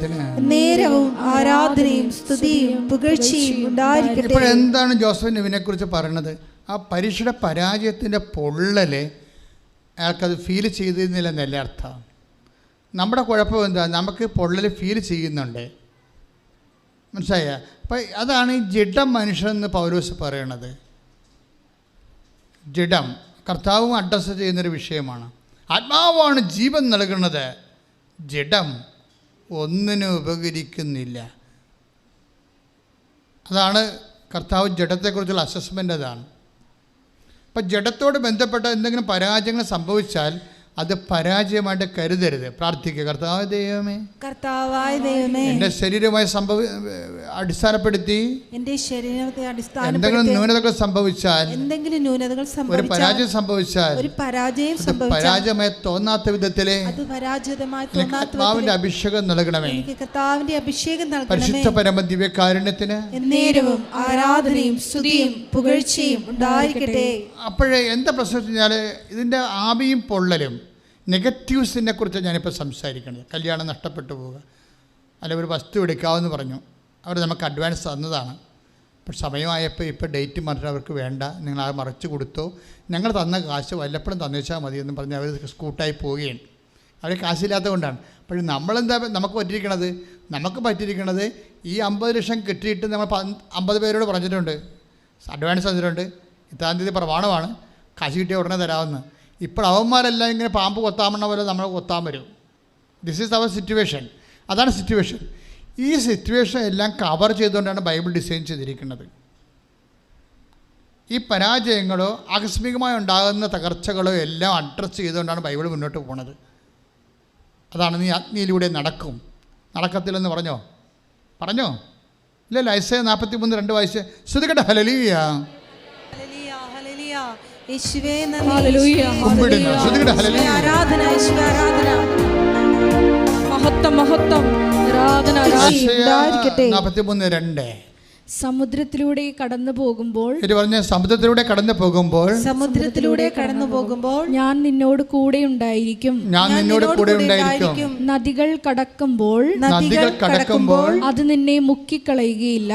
നേരവും ആരാധനയും സ്തുതിയും പുകഴ്ചയും ഉണ്ടായിരിക്കട്ടെ. ഇപ്പോൾ എന്താണ് ജോസഫ് നെവിനെ കുറിച്ച് പറയുന്നത്? ആ പരീക്ഷയുടെ പരാജയത്തിൻ്റെ പൊള്ളല് അയാൾക്കത് ഫീൽ ചെയ്തിരുന്നില്ലെന്നല്ല അർത്ഥം. നമ്മുടെ കുഴപ്പം എന്താ? നമുക്ക് പൊള്ളൽ ഫീൽ ചെയ്യുന്നുണ്ട്. മനസ്സിലായ? അപ്പം അതാണ് ഈ ജഡം മനുഷ്യനെന്ന് പൗലോസ് പറയണത്. ജഡം കർത്താവും അഡ്രസ്സ് ചെയ്യുന്നൊരു വിഷയമാണ്. ആത്മാവാണ് ജീവൻ നൽകുന്നത്, ജഡം ഒന്നിനും ഉപകരിക്കുന്നില്ല. അതാണ് കർത്താവ് ജഡത്തെക്കുറിച്ചുള്ള അസസ്മെൻ്റ്. അതാണ്. അപ്പം ജഡത്തോട് ബന്ധപ്പെട്ട എന്തെങ്കിലും പരാജയങ്ങൾ സംഭവിച്ചാൽ അത് പരാജയമായിട്ട് കരുതരുത്. പ്രാർത്ഥിക്കുക. കർത്താവായ ദൈവമേ, എൻ്റെ ശരീരമായി അടിസ്ഥാനപ്പെടുത്തി എന്തെങ്കിലും ന്യൂനതകൾ സംഭവിച്ചാൽ, ഒരു പരാജയം സംഭവിച്ചാൽ, പരാജയമായി തോന്നാത്ത വിധത്തിലെ ആത്മാവിന്റെ അഭിഷേകം നൽകണമേ. പരിശുദ്ധ പരമ ദിവ്യകാരുണ്യത്തിന് ആരാധനയും സ്തുതിയും പുകഴ്ചയും ഉണ്ടായിരിക്കട്ടെ. അപ്പോഴേ എന്താ പ്രശ്നം വെച്ചാൽ ഇതിൻ്റെ ആവിയും പൊള്ളലും നെഗറ്റീവ്സിനെ കുറിച്ച് ഞാനിപ്പോൾ സംസാരിക്കുന്നത്. കല്യാണം നഷ്ടപ്പെട്ടു പോവുക, അല്ലെങ്കിൽ ഒരു വസ്തു എടുക്കാമെന്ന് പറഞ്ഞു, അവർ നമുക്ക് അഡ്വാൻസ് തന്നതാണ്. ഇപ്പോൾ സമയമായപ്പോൾ ഇപ്പോൾ ഡേറ്റ് മാറ്റി അവർക്ക് വേണ്ട, നിങ്ങൾ അത് മറച്ചു കൊടുത്തോ, ഞങ്ങൾ തന്ന കാശ് വല്ലപ്പോഴും തന്നേച്ചാൽ മതി എന്ന് പറഞ്ഞ് അവർ സ്കൂട്ടായി പോവുകയാണ്. അവർ കാശില്ലാത്തത് കൊണ്ടാണ്. അപ്പോൾ നമുക്ക് പറ്റിയിരിക്കണത് ഈ 50 ലക്ഷം കിട്ടിയിട്ട് നമ്മൾ 50 പേരോട് പറഞ്ഞിട്ടുണ്ട്, അഡ്വാൻസ് തന്നിട്ടുണ്ട്, ഇത്താം തീയതി പ്രമാണമാണ്, കാശ് കിട്ടിയ ഉടനെ തരാമെന്ന്. ഇപ്പോൾ അവന്മാരെല്ലാം ഇങ്ങനെ പാമ്പ് കൊത്താമെന്ന പോലെ നമ്മൾ കൊത്താൻ വരും. This is our situation. അതാണ് സിറ്റുവേഷൻ. ഈ സിറ്റുവേഷൻ എല്ലാം കവർ ചെയ്തുകൊണ്ടാണ് ബൈബിൾ ഡിസൈൻ ചെയ്തിരിക്കുന്നത്. ഈ പരാജയങ്ങളോ ആകസ്മികമായി ഉണ്ടാകുന്ന തകർച്ചകളോ എല്ലാം അഡ്രസ്സ് ചെയ്തുകൊണ്ടാണ് ബൈബിൾ മുന്നോട്ട് പോകുന്നത്. അതാണ് നീ അഗ്നിയിലൂടെ നടക്കത്തില്ലെന്ന് പറഞ്ഞോ ഇല്ലല്ലോ. ഐസയ 43:2 വായിച്ച് ശ്രുതികട ഹല്ലേലൂയ. യേശുവേ ഹല്ലേലൂയ. കുമ്പിടുന്നു. ശ്രുതികട ഹല്ലേലൂയ. ആരാധന, യേശുവേ ആരാധന. മഹത്വം മഹത്വം ആരാധന. ഐസയ 43:2. സമുദ്രത്തിലൂടെ കടന്നു പോകുമ്പോൾ സമുദ്രത്തിലൂടെ കടന്നു പോകുമ്പോൾ ഞാൻ നിന്നോട് കൂടെ ഉണ്ടായിരിക്കും. നദികൾ കടക്കുമ്പോൾ അത് നിന്നെ മുക്കിക്കളയുകയില്ല.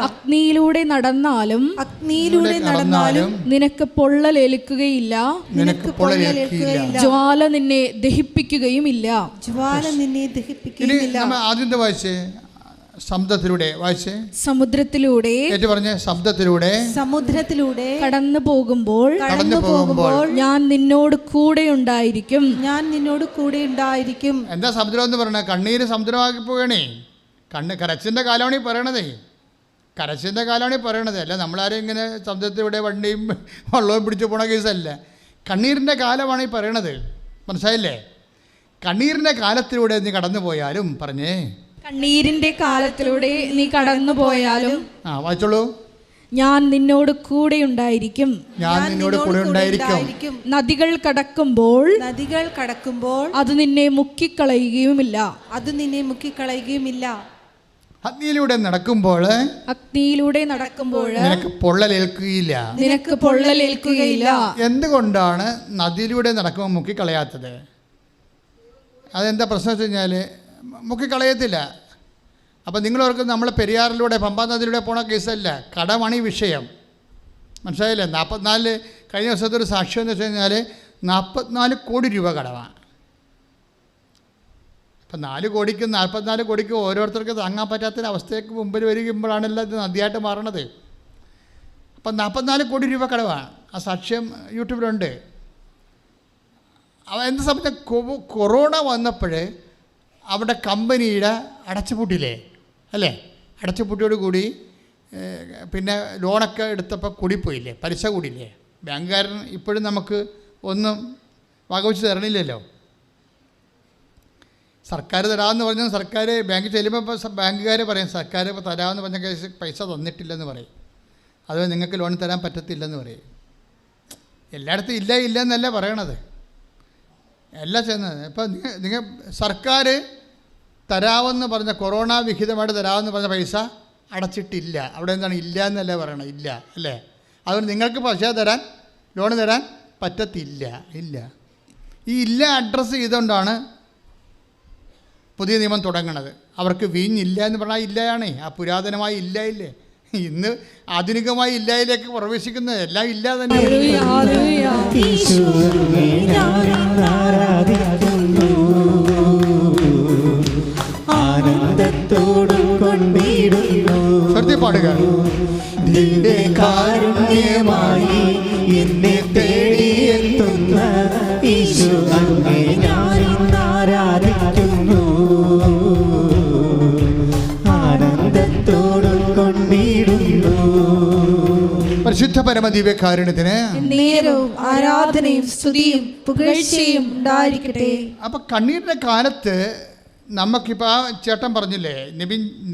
അഗ്നിയിലൂടെ നടന്നാലും നിനക്ക് പൊള്ളലേൽക്കുകയില്ല. ജ്വാല നിന്നെ ദഹിപ്പിക്കുകയുമില്ല. ആദ്യത്തെ വായിച്ചേ സമുദ്രത്തിലൂടെ കടന്നു പോകുമ്പോൾ ഞാൻ നിന്നോട് കൂടെ ഉണ്ടായിരിക്കും. എന്താ സമുദ്രം എന്ന് പറയണ? കണ്ണീര് സമുദ്രമാക്കി പോകണേ. കരച്ചിൻ്റെ കാലമാണ് ഈ പറയണത്. അല്ല നമ്മളാരും ഇങ്ങനെ സമുദ്രത്തിലൂടെ വണ്ടിയും വള്ളവും പിടിച്ചു പോണ കേസല്ല. കണ്ണീരിൻ്റെ കാലമാണ് ഈ പറയണത്. മനസ്സിലായില്ലേ? കണ്ണീരിൻ്റെ കാലത്തിലൂടെ നീ കടന്നു പോയാലും കണ്ണീരിന്റെ കാലത്തിലൂടെ നീ കടന്നു പോയാലും വായിച്ചോളൂ. ഞാൻ നിന്നോട് കൂടെ ഉണ്ടായിരിക്കും. നദികൾ കടക്കുമ്പോൾ അത് നിന്നെ മുക്കിക്കളയുകയുമില്ല. അഗ്നിയിലൂടെ നടക്കുമ്പോൾ നിനക്ക് പൊള്ളലേൽക്കുകയില്ല. എന്തുകൊണ്ടാണ് നദിയിലൂടെ നടക്കുമ്പോൾ മുക്കിക്കളയാത്തത്? അതെന്താ പ്രശ്നം വെച്ച് കഴിഞ്ഞാൽ മുക്കിക്കളയത്തില്ല. അപ്പം നിങ്ങളവർക്ക് നമ്മൾ പെരിയാറിലൂടെ പമ്പാ നദിയിലൂടെ പോണ കേസല്ല, കടമണി വിഷയം. മനസ്സിലായില്ലേ? 44 കഴിഞ്ഞ ദിവസത്തെ ഒരു സാക്ഷ്യം എന്ന് വെച്ച് കഴിഞ്ഞാൽ 44 കോടി രൂപ കടമാണ്. അപ്പം 4 കോടിക്കും 44 കോടിക്കും ഓരോരുത്തർക്ക് താങ്ങാൻ പറ്റാത്തൊരവസ്ഥയ്ക്ക് മുമ്പിൽ വരികുമ്പോഴാണല്ലോ ഇത് നദിയായിട്ട് മാറണത്. അപ്പം 44 കോടി രൂപ കടവാണ്. ആ സാക്ഷ്യം യൂട്യൂബിലുണ്ട്. എന്താ സംബന്ധിച്ച കൊറോണ വന്നപ്പോൾ അവിടെ കമ്പനിയുടെ അടച്ചുപൂട്ടില്ലേ അല്ലേ? അടച്ചുപൂട്ടിയോട് കൂടി പിന്നെ ലോണൊക്കെ എടുത്തപ്പോൾ കൂടിപ്പോയില്ലേ, പലിശ കൂടിയില്ലേ? ബാങ്കുകാരൻ ഇപ്പോഴും നമുക്ക് ഒന്നും വകവെച്ച് തരണില്ലല്ലോ. സർക്കാർ തരാമെന്ന് പറഞ്ഞാൽ സർക്കാർ ബാങ്കിൽ ചെല്ലുമ്പോൾ ബാങ്കുകാർ പറയും സർക്കാർ ഇപ്പോൾ തരാമെന്ന് പറഞ്ഞ കേസ് പൈസ തന്നിട്ടില്ലെന്ന് പറയും. അതുപോലെ നിങ്ങൾക്ക് ലോൺ തരാൻ പറ്റത്തില്ലെന്ന് പറയും. എല്ലായിടത്തും ഇല്ല എന്നല്ല പറയണത്, എല്ലാം ചെയ്യുന്നത്. ഇപ്പം നിങ്ങൾ സർക്കാർ തരാമെന്ന് പറഞ്ഞ കൊറോണ വിഹിതമായിട്ട് തരാമെന്ന് പറഞ്ഞ പൈസ അടച്ചിട്ടില്ല. അവിടെ എന്താണ് ഇല്ല എന്നല്ല പറയണത്, ഇല്ല അല്ലേ? അതുകൊണ്ട് നിങ്ങൾക്ക് പൈസ തരാൻ ലോൺ തരാൻ പറ്റത്തില്ല. ഈ ഇല്ല അഡ്രസ്സ് ചെയ്തുകൊണ്ടാണ് പുതിയ നിയമം തുടങ്ങണത്. അവർക്ക് വീഞ്ഞില്ല എന്ന് പറഞ്ഞാൽ ഇല്ലയാണേ, ആ പുരാതനമായ ഇല്ലേ. ഇന്ന് ആധുനികമായി ഇല്ലയിലേക്ക് പ്രവേശിക്കുന്നത് എല്ലാം ഇല്ല തന്നെ. പാടുക. കാരുണ്യമായി എന്നെ തേടിയെത്തുന്ന യേശു അങ്ങേ ഞാൻ ആരാധിക്കുന്നു. ആനന്ദത്തോടും കൊണ്ടിടുന്നു. പരിശുദ്ധ പരമദിവ്യകാരുണ്യത്തിന് നേരവും ആരാധനയും സ്തുതിയും പുകഴ്ചയും ഉണ്ടായിരിക്കട്ടെ. അപ്പം കണ്ണീരിൻ്റെ കാലത്ത് നമുക്കിപ്പോൾ ആ ചേട്ടൻ പറഞ്ഞില്ലേ,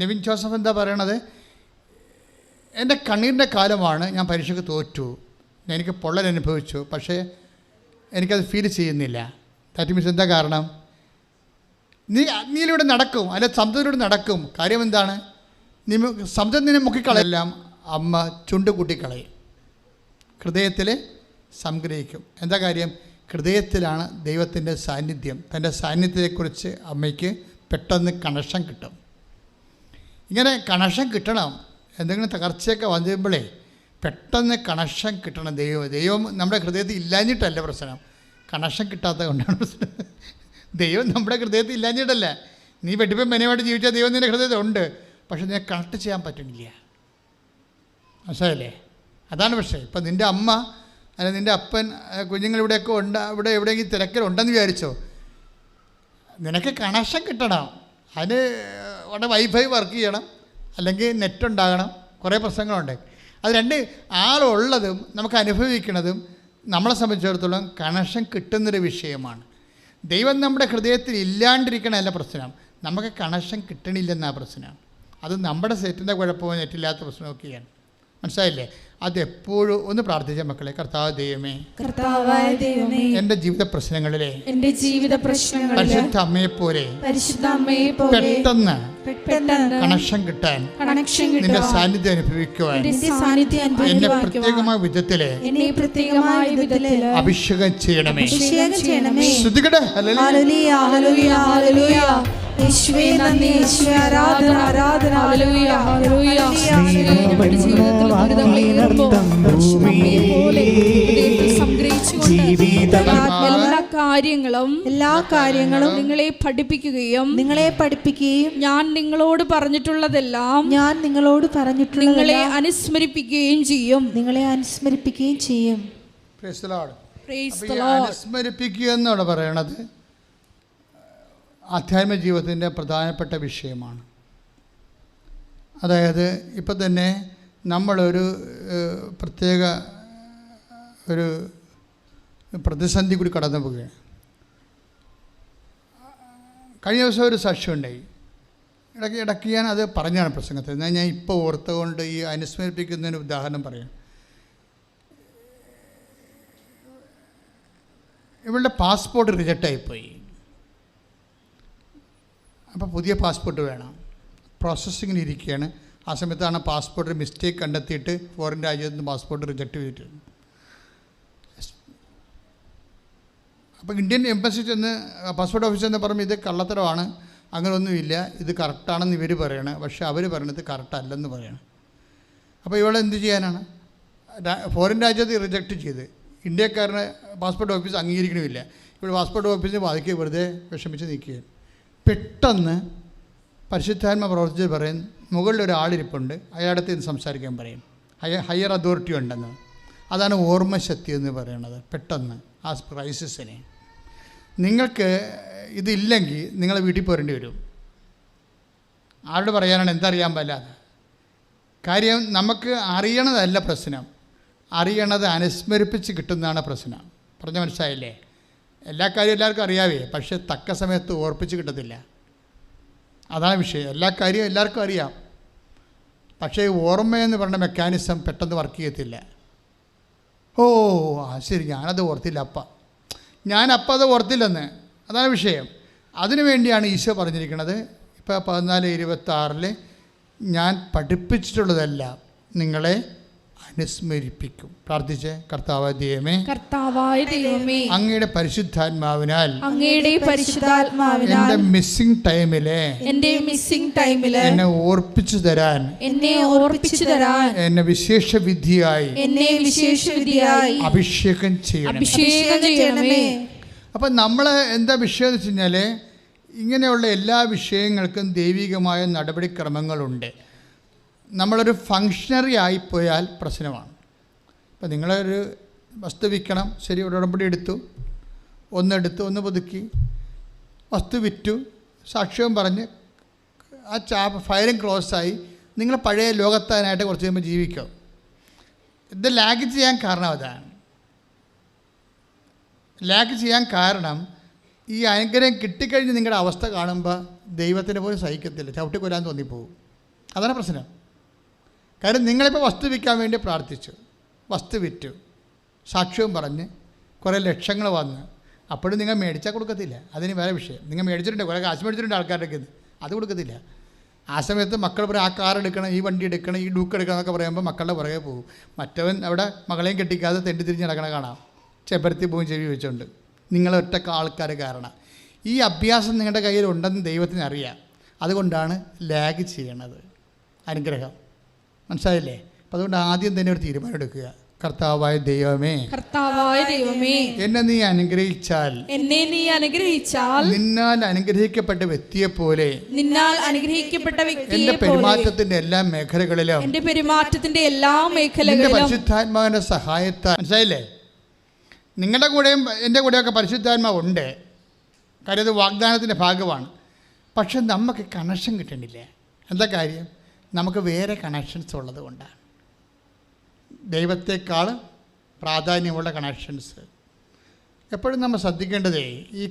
നെവിൻ ജോസഫ് എന്താ പറയണത്? എൻ്റെ കണ്ണീരിൻ്റെ കാലമാണ്, ഞാൻ പരീക്ഷയ്ക്ക് തോറ്റു, എനിക്ക് പൊള്ളൽ അനുഭവിച്ചു, പക്ഷേ എനിക്കത് ഫീൽ ചെയ്യുന്നില്ല. ദാറ്റ് മീൻസ് എന്താ കാരണം? നീ അഗ്നിയിലൂടെ നടക്കും, അല്ലെ സമുദ്രത്തിലൂടെ നടക്കും. കാര്യം എന്താണ്? സമുദ്രത്തിനെ മുക്കിക്കളയെല്ലാം അമ്മ ചുണ്ടുകൂട്ടിക്കളയും, ഹൃദയത്തിൽ സംഗ്രഹിക്കും. എന്താ കാര്യം? ഹൃദയത്തിലാണ് ദൈവത്തിൻ്റെ സാന്നിധ്യം. തൻ്റെ സാന്നിധ്യത്തെക്കുറിച്ച് അമ്മയ്ക്ക് പെട്ടെന്ന് കണക്ഷൻ കിട്ടും. ഇങ്ങനെ കണക്ഷൻ കിട്ടണം. എന്തെങ്കിലും തകർച്ചയൊക്കെ വന്നുമ്പോഴേ പെട്ടെന്ന് കണക്ഷൻ കിട്ടണം. ദൈവം നമ്മുടെ ഹൃദയത്തിൽ ഇല്ലാഞ്ഞിട്ടല്ല പ്രശ്നം, കണക്ഷൻ കിട്ടാത്തത് കൊണ്ടാണ് പ്രശ്നം. ദൈവം നമ്മുടെ ഹൃദയത്തിൽ ഇല്ലാഞ്ഞിട്ടല്ല. നീ വെട്ടിപ്പം മെനയുമായിട്ട് ജീവിച്ചാൽ ദൈവം നിൻ്റെ ഹൃദയത്തിലുണ്ട്, പക്ഷെ നിന്നെ കണക്ട് ചെയ്യാൻ പറ്റുന്നില്ല. മനസ്സിലായില്ലേ? അതാണ് പക്ഷേ. ഇപ്പം നിൻ്റെ അമ്മ അല്ല നിൻ്റെ അപ്പൻ കുഞ്ഞുങ്ങളിവിടെയൊക്കെ ഇവിടെ എവിടെയെങ്കിലും തിരക്കിലുണ്ടെന്ന് വിചാരിച്ചോ, നിനക്ക് കണക്ഷൻ കിട്ടണം. അതിന് അവിടെ വൈഫൈ വർക്ക് ചെയ്യണം, അല്ലെങ്കിൽ നെറ്റ് ഉണ്ടാകണം, കുറേ പ്രശ്നങ്ങളുണ്ട്. അത് രണ്ട് ആളുള്ളതും നമുക്ക് അനുഭവിക്കുന്നതും നമ്മളെ സംബന്ധിച്ചിടത്തോളം കണക്ഷൻ കിട്ടുന്നൊരു വിഷയമാണ്. ദൈവം നമ്മുടെ ഹൃദയത്തിൽ ഇല്ലാണ്ടിരിക്കണമല്ല പ്രശ്നം, നമുക്ക് കണക്ഷൻ കിട്ടണില്ലെന്നാണ് പ്രശ്നം. അത് നമ്മുടെ സെറ്റിൻ്റെ കുഴപ്പമോ നെറ്റില്ലാത്ത പ്രശ്നമൊക്കെയാണ്. മനസ്സിലായില്ലേ? അതെപ്പോഴും ഒന്ന് പ്രാർത്ഥിച്ച മക്കളെ, കർത്താവ് ദൈവമേ, എൻ്റെ ജീവിത പ്രശ്നങ്ങളിലെ പരിശുദ്ധ അമ്മയെ പോലെ പെട്ടെന്ന് കണക്ഷൻ കിട്ടാൻ നിന്റെ സാന്നിധ്യം അനുഭവിക്കുവാൻ എന്നെ പ്രത്യേകമായ വിധത്തില് അഭിഷേകം ചെയ്യണമേ. ശ്രുതികടെ എല്ലാ കാര്യങ്ങളും നിങ്ങളെ പഠിപ്പിക്കുകയും ഞാൻ നിങ്ങളോട് പറഞ്ഞിട്ടുള്ളതെല്ലാം നിങ്ങളെ അനുസ്മരിപ്പിക്കുകയും ചെയ്യും. അനുസ്മരിപ്പിക്കുക എന്നാണ് പറയണത്. ആധ്യാത്മിക ജീവിതത്തിൻ്റെ പ്രധാനപ്പെട്ട വിഷയമാണ്. അതായത് ഇപ്പം തന്നെ നമ്മളൊരു പ്രത്യേക ഒരു പ്രതിസന്ധി കൂടി കടന്നു പോവുകയാണ്. കഴിഞ്ഞ ദിവസം ഒരു സാക്ഷ്യം ഉണ്ടായി. ഇടയ്ക്ക് ഞാൻ അത് പറഞ്ഞാണ് പ്രസംഗത്തിൽ. എന്നാൽ ഞാൻ ഇപ്പോൾ ഓർത്തുകൊണ്ട് ഈ അനുസ്മരിപ്പിക്കുന്നതിന് ഉദാഹരണം പറയാം. ഇവളുടെ പാസ്പോർട്ട് റിജക്റ്റായിപ്പോയി. അപ്പോൾ പുതിയ പാസ്പോർട്ട് വേണം. പ്രോസസ്സിങ്ങിന് ഇരിക്കുകയാണ്. ആ സമയത്താണ് പാസ്പോർട്ടിൽ മിസ്റ്റേക്ക് കണ്ടെത്തിയിട്ട് ഫോറിൻ രാജ്യത്ത് നിന്ന് പാസ്പോർട്ട് റിജക്റ്റ് ചെയ്തിട്ടുണ്ട്. അപ്പോൾ ഇന്ത്യൻ എംബസി ചെന്ന് പാസ്പോർട്ട് ഓഫീസിൽ ചെന്ന് പറയുമ്പോൾ ഇത് കള്ളത്തരമാണ്, അങ്ങനെയൊന്നുമില്ല, ഇത് കറക്റ്റാണെന്ന് ഇവർ പറയണം. പക്ഷേ അവർ പറയണത് കറക്റ്റല്ലെന്ന് പറയണം. അപ്പോൾ ഇവളെ എന്ത് ചെയ്യാനാണ്? ഫോറിൻ രാജ്യത്ത് റിജക്റ്റ് ചെയ്ത് ഇന്ത്യക്കാരനെ പാസ്പോർട്ട് ഓഫീസ് അംഗീകരിക്കണമില്ല. ഇവിടെ പാസ്പോർട്ട് ഓഫീസിന് ബാധിക്കുക വെറുതെ വിഷമിച്ച് നിൽക്കുകയാണ്. പെട്ടെന്ന് പരിശുദ്ധാത്മ പ്രവർത്തിച്ച് പറയും, മുകളിലൊരാളിരിപ്പുണ്ട്, അയാളുടെ അടുത്ത് സംസാരിക്കാൻ പറയും. ഹയർ അതോറിറ്റി ഉണ്ടെന്ന്. അതാണ് ഓർമ്മശക്തി എന്ന് പറയുന്നത്. പെട്ടെന്ന് ആ ക്രൈസിസിനെ നിങ്ങൾക്ക് ഇതില്ലെങ്കിൽ നിങ്ങളെ വീട്ടിൽ പോരേണ്ടി വരും. ആരോട് പറയാനാണ്? എന്തറിയാൻ പാടില്ലാതെ കാര്യം. നമുക്ക് അറിയണതല്ല പ്രശ്നം, അറിയണത് അനുസ്മരിപ്പിച്ച് കിട്ടുന്നതാണ് പ്രശ്നം. പറഞ്ഞ മനസ്സിലായില്ലേ? എല്ലാ കാര്യവും എല്ലാവർക്കും അറിയാവേ, പക്ഷേ തക്ക സമയത്ത് ഓർപ്പിച്ച് കിട്ടത്തില്ല. അതാണ് വിഷയം. എല്ലാ കാര്യവും എല്ലാവർക്കും അറിയാം, പക്ഷേ ഓർമ്മയെന്ന് പറഞ്ഞ മെക്കാനിസം പെട്ടെന്ന് വർക്ക് ചെയ്യത്തില്ല. ഓ ശരി, ഞാനത് ഓർത്തില്ല ഞാനപ്പം അത് ഓർത്തില്ലെന്ന്. അതാണ് വിഷയം. അതിനു വേണ്ടിയാണ് ഈശോ പറഞ്ഞിരിക്കുന്നത്. ഇപ്പോൾ 14:26 ഞാൻ പഠിപ്പിച്ചിട്ടുള്ളതെല്ലാം നിങ്ങളെ അനുസ്മരിപ്പിക്കും. പ്രാർത്ഥിച്ച്, കർത്താവായ ദൈവമേ, അങ്ങയുടെ പരിശുദ്ധാത്മാവിനാൽ എന്റെ മിസ്സിംഗ് ടൈമിലെ എന്നെ ഓർപ്പിച്ചു തരാൻ എന്നെ വിശേഷ വിധിയായി അഭിഷേകം ചെയ്യണമേ. അപ്പം നമ്മൾ എന്താ വിഷയം എന്ന് വെച്ച് കഴിഞ്ഞാൽ, ഇങ്ങനെയുള്ള എല്ലാ വിഷയങ്ങൾക്കും ദൈവികമായ നടപടിക്രമങ്ങളുണ്ട്. നമ്മളൊരു ഫങ്ഷണറി ആയിപ്പോയാൽ പ്രശ്നമാണ്. ഇപ്പം നിങ്ങളൊരു വസ്തു വിൽക്കണം, ശരി, ഒരു ഉടമ്പടി എടുത്തു, ഒന്ന് പുതുക്കി, വസ്തു വിറ്റു, സാക്ഷ്യവും പറഞ്ഞ് ആ ഫയലും ക്ലോസായി, നിങ്ങൾ പഴയ ലോകത്താനായിട്ട് കുറച്ച് കഴിയുമ്പോൾ ജീവിക്കും. ഇത് ലാഗ് ചെയ്യാൻ കാരണം അതാണ്. ലാഗ് ചെയ്യാൻ കാരണം ഈ അനുഗ്രഹം കിട്ടിക്കഴിഞ്ഞ് നിങ്ങളുടെ അവസ്ഥ കാണുമ്പോൾ ദൈവത്തിന് പോലും സഹിക്കത്തില്ല, ചവിട്ടിക്കൊല്ലാൻ തോന്നിപ്പോവും. അതാണ് പ്രശ്നം. കാര്യം നിങ്ങളിപ്പോൾ വസ്തു വിൽക്കാൻ വേണ്ടി പ്രാർത്ഥിച്ചു, വസ്തു വിറ്റു, സാക്ഷ്യവും പറഞ്ഞ് കുറേ ലക്ഷങ്ങൾ വന്ന്, അപ്പോഴും നിങ്ങൾ മേടിച്ചാൽ കൊടുക്കത്തില്ല. അതിന് വേറെ വിഷയം. നിങ്ങൾ മേടിച്ചിട്ടുണ്ട്, കുറേ കാശ് മേടിച്ചിട്ടുണ്ട് ആൾക്കാരുടെ അടുത്ത്, അത് കൊടുക്കത്തില്ല. ആ സമയത്ത് മക്കൾ പറയും, ആ കാർ എടുക്കണം, ഈ വണ്ടി എടുക്കണം, ഈ ഡൂക്ക് എടുക്കണം എന്നൊക്കെ പറയുമ്പോൾ മക്കളുടെ പുറകെ പോകും. മറ്റവൻ അവിടെ മകളെയും കെട്ടിക്കാതെ തെണ്ടി തിരിഞ്ഞ് നടക്കണ കാണാം, ചെമ്പരത്തി പോകും ചെവി വെച്ചുകൊണ്ട്. നിങ്ങളൊറ്റ ആൾക്കാർ കാരണം. ഈ അഭ്യാസം നിങ്ങളുടെ കയ്യിൽ ഉണ്ടെന്ന് ദൈവത്തിന് അറിയാം. അതുകൊണ്ടാണ് ലാഗ് ചെയ്യണത് അനുഗ്രഹം. മനസ്സിലായില്ലേ? അപ്പം അതുകൊണ്ട് ആദ്യം തന്നെ ഒരു തീരുമാനം എടുക്കുക. കർത്താവായ ദൈവമേ, എന്നെ നീ അനുഗ്രഹിച്ചാൽ നിന്നാൽ അനുഗ്രഹിക്കപ്പെട്ട വ്യക്തിയെ പോലെ എന്റെ പെരുമാറ്റത്തിന്റെ എല്ലാ മേഖലകളിലും പരിശുദ്ധാത്മാവിന്റെ സഹായത്താൽ, മനസ്സിലായില്ലേ? നിങ്ങളുടെ കൂടെയും എൻ്റെ കൂടെയൊക്കെ പരിശുദ്ധാത്മാവ് ഉണ്ട്. കാര്യം അത് വാഗ്ദാനത്തിൻ്റെ ഭാഗമാണ്. പക്ഷെ നമുക്ക് കണക്ഷൻ കിട്ടണില്ല. എന്താ കാര്യം? നമുക്ക് വേറെ കണക്ഷൻസ് ഉള്ളത് കൊണ്ടാണ്. ദൈവത്തെക്കാൾ പ്രാധാന്യമുള്ള കണക്ഷൻസ്. എപ്പോഴും നമ്മൾ ശ്രദ്ധിക്കേണ്ടതേ ഈ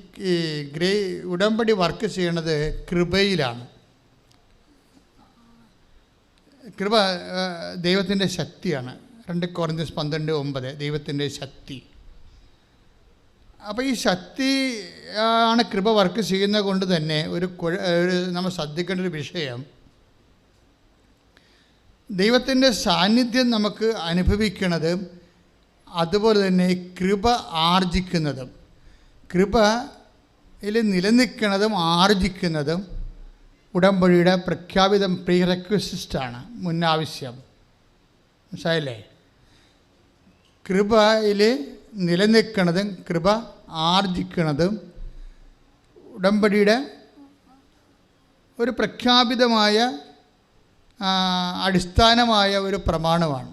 ഉടമ്പടി വർക്ക് ചെയ്യണത് കൃപയിലാണ്. കൃപ ദൈവത്തിൻ്റെ ശക്തിയാണ്. 2 Corinthians 12:9 ദൈവത്തിൻ്റെ ശക്തി. അപ്പോൾ ഈ ശക്തി ആണ് കൃപ വർക്ക് ചെയ്യുന്നത് കൊണ്ട് തന്നെ ഒരു നമ്മൾ ശ്രദ്ധിക്കേണ്ട ഒരു വിഷയം, ദൈവത്തിൻ്റെ സാന്നിധ്യം നമുക്ക് അനുഭവിക്കുന്നതും അതുപോലെ തന്നെ കൃപ ആർജിക്കുന്നതും, കൃപയിൽ നിലനിൽക്കുന്നതും ആർജിക്കുന്നതും ഉടമ്പടിയുടെ പ്രഖ്യാപിതം പ്രീറെക്വിസിറ്റാണ്, മുന്നാവശ്യം. മനസ്സിലായില്ലേ? കൃപയിൽ നിലനിൽക്കുന്നതും കൃപ ആർജിക്കുന്നതും ഉടമ്പടിയുടെ ഒരു പ്രഖ്യാപിതമായ അടിസ്ഥാനമായ ഒരു പ്രമാണമാണ്.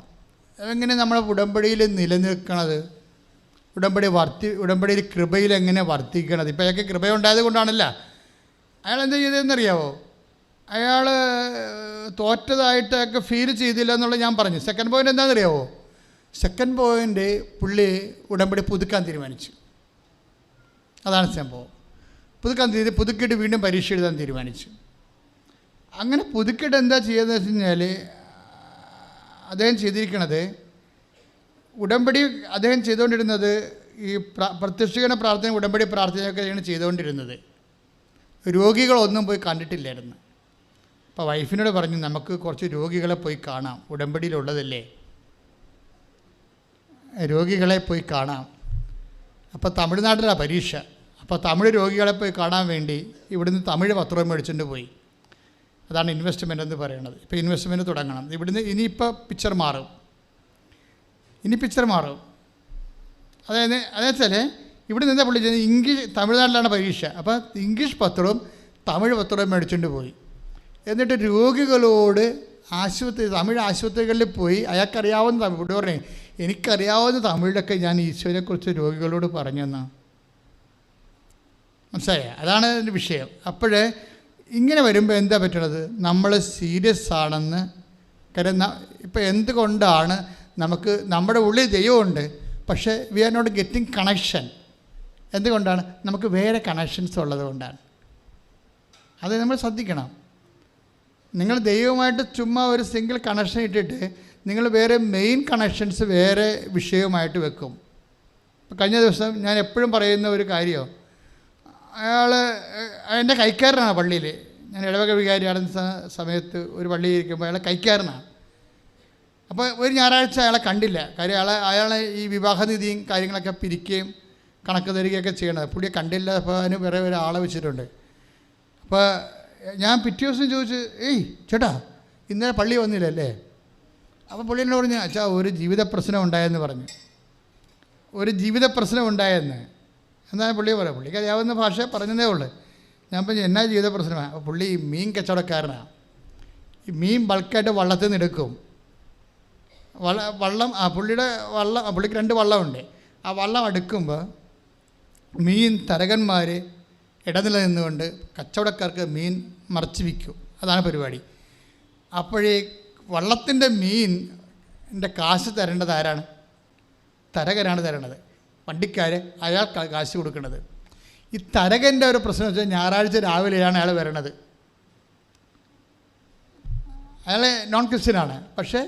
എങ്ങനെ നമ്മൾ ഉടമ്പടിയിൽ നിലനിൽക്കണത്, ഉടമ്പടിയിൽ കൃപയിൽ എങ്ങനെ വർദ്ധിക്കണത്? ഇപ്പോൾ അയാൾക്ക് കൃപയുണ്ടായത് കൊണ്ടാണല്ല. അയാൾ എന്താ ചെയ്തതെന്നറിയാവോ? അയാൾ തോറ്റതായിട്ടൊക്കെ ഫീൽ ചെയ്തില്ല എന്നുള്ളത് ഞാൻ പറഞ്ഞു. സെക്കൻഡ് പോയിൻ്റ് എന്താണെന്നറിയാവോ? സെക്കൻഡ് പോയിൻ്റ് പുള്ളി ഉടമ്പടി പുതുക്കാൻ തീരുമാനിച്ചു. അതാണ് സംഭവം. പുതുക്കിയിട്ട് വീണ്ടും പരീക്ഷ എഴുതാൻ തീരുമാനിച്ചു. അങ്ങനെ പുതുക്കിയിട്ട് എന്താ ചെയ്യുന്നത് വെച്ച് കഴിഞ്ഞാൽ, അദ്ദേഹം ചെയ്തിരിക്കുന്നത്, ഉടമ്പടി അദ്ദേഹം ചെയ്തുകൊണ്ടിരുന്നത് ഈ പ്രത്യക്ഷീകരണ പ്രാർത്ഥന, ഉടമ്പടി പ്രാർത്ഥനയൊക്കെയാണ് ചെയ്തുകൊണ്ടിരുന്നത്. രോഗികളൊന്നും പോയി കണ്ടിട്ടില്ലായിരുന്നു. അപ്പോൾ വൈഫിനോട് പറഞ്ഞു, നമുക്ക് കുറച്ച് രോഗികളെ പോയി കാണാം, ഉടമ്പടിയിലുള്ളതല്ലേ, രോഗികളെ പോയി കാണാം. അപ്പോൾ തമിഴ്നാട്ടിലാണ് പരീക്ഷ. അപ്പോൾ തമിഴ് രോഗികളെ പോയി കാണാൻ വേണ്ടി ഇവിടുന്ന് തമിഴ് പത്രം മേടിച്ചുകൊണ്ട് പോയി. അതാണ് ഇൻവെസ്റ്റ്മെൻ്റ് എന്ന് പറയുന്നത്. ഇപ്പോൾ ഇൻവെസ്റ്റ്മെൻറ്റ് തുടങ്ങണം. ഇവിടുന്ന് ഇനിയിപ്പോൾ പിക്ചർ മാറും. അതായത് വെച്ചാൽ ഇവിടെ നിന്ന് പുള്ളി ചെയ്യുന്നത് തമിഴ്നാട്ടിലാണ് പരീക്ഷ. അപ്പോൾ ഇംഗ്ലീഷ് പത്രവും തമിഴ് പത്രവും മേടിച്ചുകൊണ്ട് പോയി. എന്നിട്ട് രോഗികളോട് തമിഴ് ആശുപത്രികളിൽ പോയി അയാൾക്കറിയാവുന്ന തമിഴ് പറഞ്ഞേ, എനിക്കറിയാവുന്ന തമിഴിലൊക്കെ ഞാൻ ഈശോയെക്കുറിച്ച് രോഗികളോട് പറഞ്ഞെന്നാ. മനസ്സിലായ? അതാണ് അതിൻ്റെ വിഷയം. അപ്പോഴേ ഇങ്ങനെ വരുമ്പോൾ എന്താ പറ്റണത്? നമ്മൾ സീരിയസ് ആണെന്ന് ഇപ്പം എന്തുകൊണ്ടാണ് നമുക്ക് നമ്മുടെ ഉള്ളിൽ ദൈവമുണ്ട്, പക്ഷേ we are not getting connection. എന്തുകൊണ്ടാണ്? നമുക്ക് വേറെ കണക്ഷൻസ് ഉള്ളത് കൊണ്ടാണ്. അത് നമ്മൾ ശ്രദ്ധിക്കണം. നിങ്ങൾ ദൈവമായിട്ട് ചുമ്മാ ഒരു സിംഗിൾ കണക്ഷൻ ഇട്ടിട്ട് നിങ്ങൾ വേറെ മെയിൻ കണക്ഷൻസ് വേറെ വിഷയവുമായിട്ട് വെക്കും. കഴിഞ്ഞ ദിവസം ഞാൻ എപ്പോഴും പറയുന്ന ഒരു കാര്യം, അയാൾ എൻ്റെ കൈക്കാരനാണ് പള്ളിയിൽ. ഞാൻ ഇടവക വികാരിയാടുന്ന സമയത്ത് ഒരു പള്ളിയിൽ ഇരിക്കുമ്പോൾ അയാളെ കൈക്കാരനാണ്. അപ്പോൾ ഒരു ഞായറാഴ്ച അയാളെ കണ്ടില്ല. കാര്യം അയാളെ ഈ വിവാഹനിധിയും കാര്യങ്ങളൊക്കെ പിരിക്കുകയും കണക്ക് തരികയൊക്കെ ചെയ്യണത്. പുള്ളിയെ കണ്ടില്ല. അപ്പോൾ അതിന് വേറെ ഒരാളെ വെച്ചിട്ടുണ്ട്. അപ്പോൾ ഞാൻ പിറ്റേ ദിവസം ചോദിച്ചു, ചേട്ടാ ഇന്നലെ പള്ളി വന്നില്ലല്ലേ? അപ്പോൾ പുള്ളി എന്നോട് പറഞ്ഞു, അച്ഛാ ഒരു ജീവിത പ്രശ്നം ഉണ്ടായെന്ന് പറഞ്ഞു. ഒരു ജീവിത പ്രശ്നം ഉണ്ടായെന്ന് എന്നാൽ പുള്ളി പറയാം. പുള്ളിക്ക് അറിയാവുന്ന ഭാഷ പറഞ്ഞതേ ഉള്ളൂ. ഞാൻ പറഞ്ഞു, എന്നാ ജീവിത പ്രശ്നമാണ്? അപ്പോൾ പുള്ളി മീൻ കച്ചവടക്കാരനാണ്. ഈ മീൻ ബൾക്കായിട്ട് വള്ളത്തിൽ നിന്ന് എടുക്കും. പുള്ളിക്ക് 2 വള്ളമുണ്ട്. ആ വള്ളം അടുക്കുമ്പോൾ മീൻ തരകന്മാർ ഇടനില നിന്നുകൊണ്ട് കച്ചവടക്കാർക്ക് മീൻ മറച്ചു വിൽക്കും. അതാണ് പരിപാടി. അപ്പോഴേ വള്ളത്തിൻ്റെ മീനിൻ്റെ കാശ് തരേണ്ടത് ആരാണ്? തരകനാണ് തരണത്. വണ്ടിക്കാർ അയാൾ കാശ് കൊടുക്കുന്നത്. ഈ തരകൻ്റെ ഒരു പ്രശ്നം വെച്ചാൽ ഞായറാഴ്ച രാവിലെയാണ് അയാൾ വരണത്. അയാൾ നോൺ ക്രിസ്ത്യനാണ്. പക്ഷേ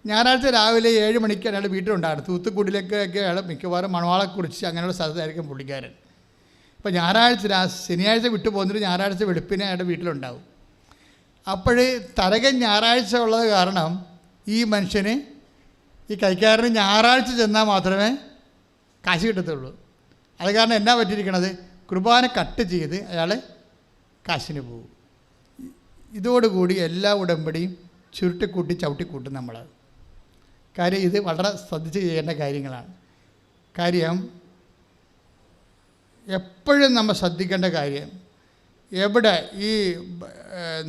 ഞായറാഴ്ച രാവിലെ 7 മണിക്ക് അയാൾ വീട്ടിലുണ്ടായിരുന്നു. തൂത്തുക്കുടിയിലേക്കൊക്കെ അയാൾ മിക്കവാറും മണവാളെ കുറിച്ച് അങ്ങനെയുള്ള സ്ഥലത്തായിരിക്കും പുള്ളിക്കാരൻ. ഇപ്പോൾ ശനിയാഴ്ച വിട്ടു പോകുന്നിട്ട് ഞായറാഴ്ച വെളുപ്പിനെ അയാളുടെ വീട്ടിലുണ്ടാവും. അപ്പോഴേ തരകൻ ഞായറാഴ്ച ഉള്ളത് കാരണം ഈ മനുഷ്യന്, ഈ കൈക്കാരന് ഞായറാഴ്ച ചെന്നാൽ മാത്രമേ കാശ് കിട്ടത്തുള്ളൂ. അത് കാരണം എന്നാ പറ്റിയിരിക്കണത്? കുർബാന കട്ട് ചെയ്ത് അയാൾ കാശിന് പോകും. ഇതോടുകൂടി എല്ലാ ഉടമ്പടിയും ചുരുട്ടിക്കൂട്ടി ചവിട്ടിക്കൂട്ടും നമ്മൾ. കാര്യം ഇത് വളരെ ശ്രദ്ധിച്ച് ചെയ്യേണ്ട കാര്യങ്ങളാണ്. കാര്യം എപ്പോഴും നമ്മൾ ശ്രദ്ധിക്കേണ്ട കാര്യം, എവിടെ ഈ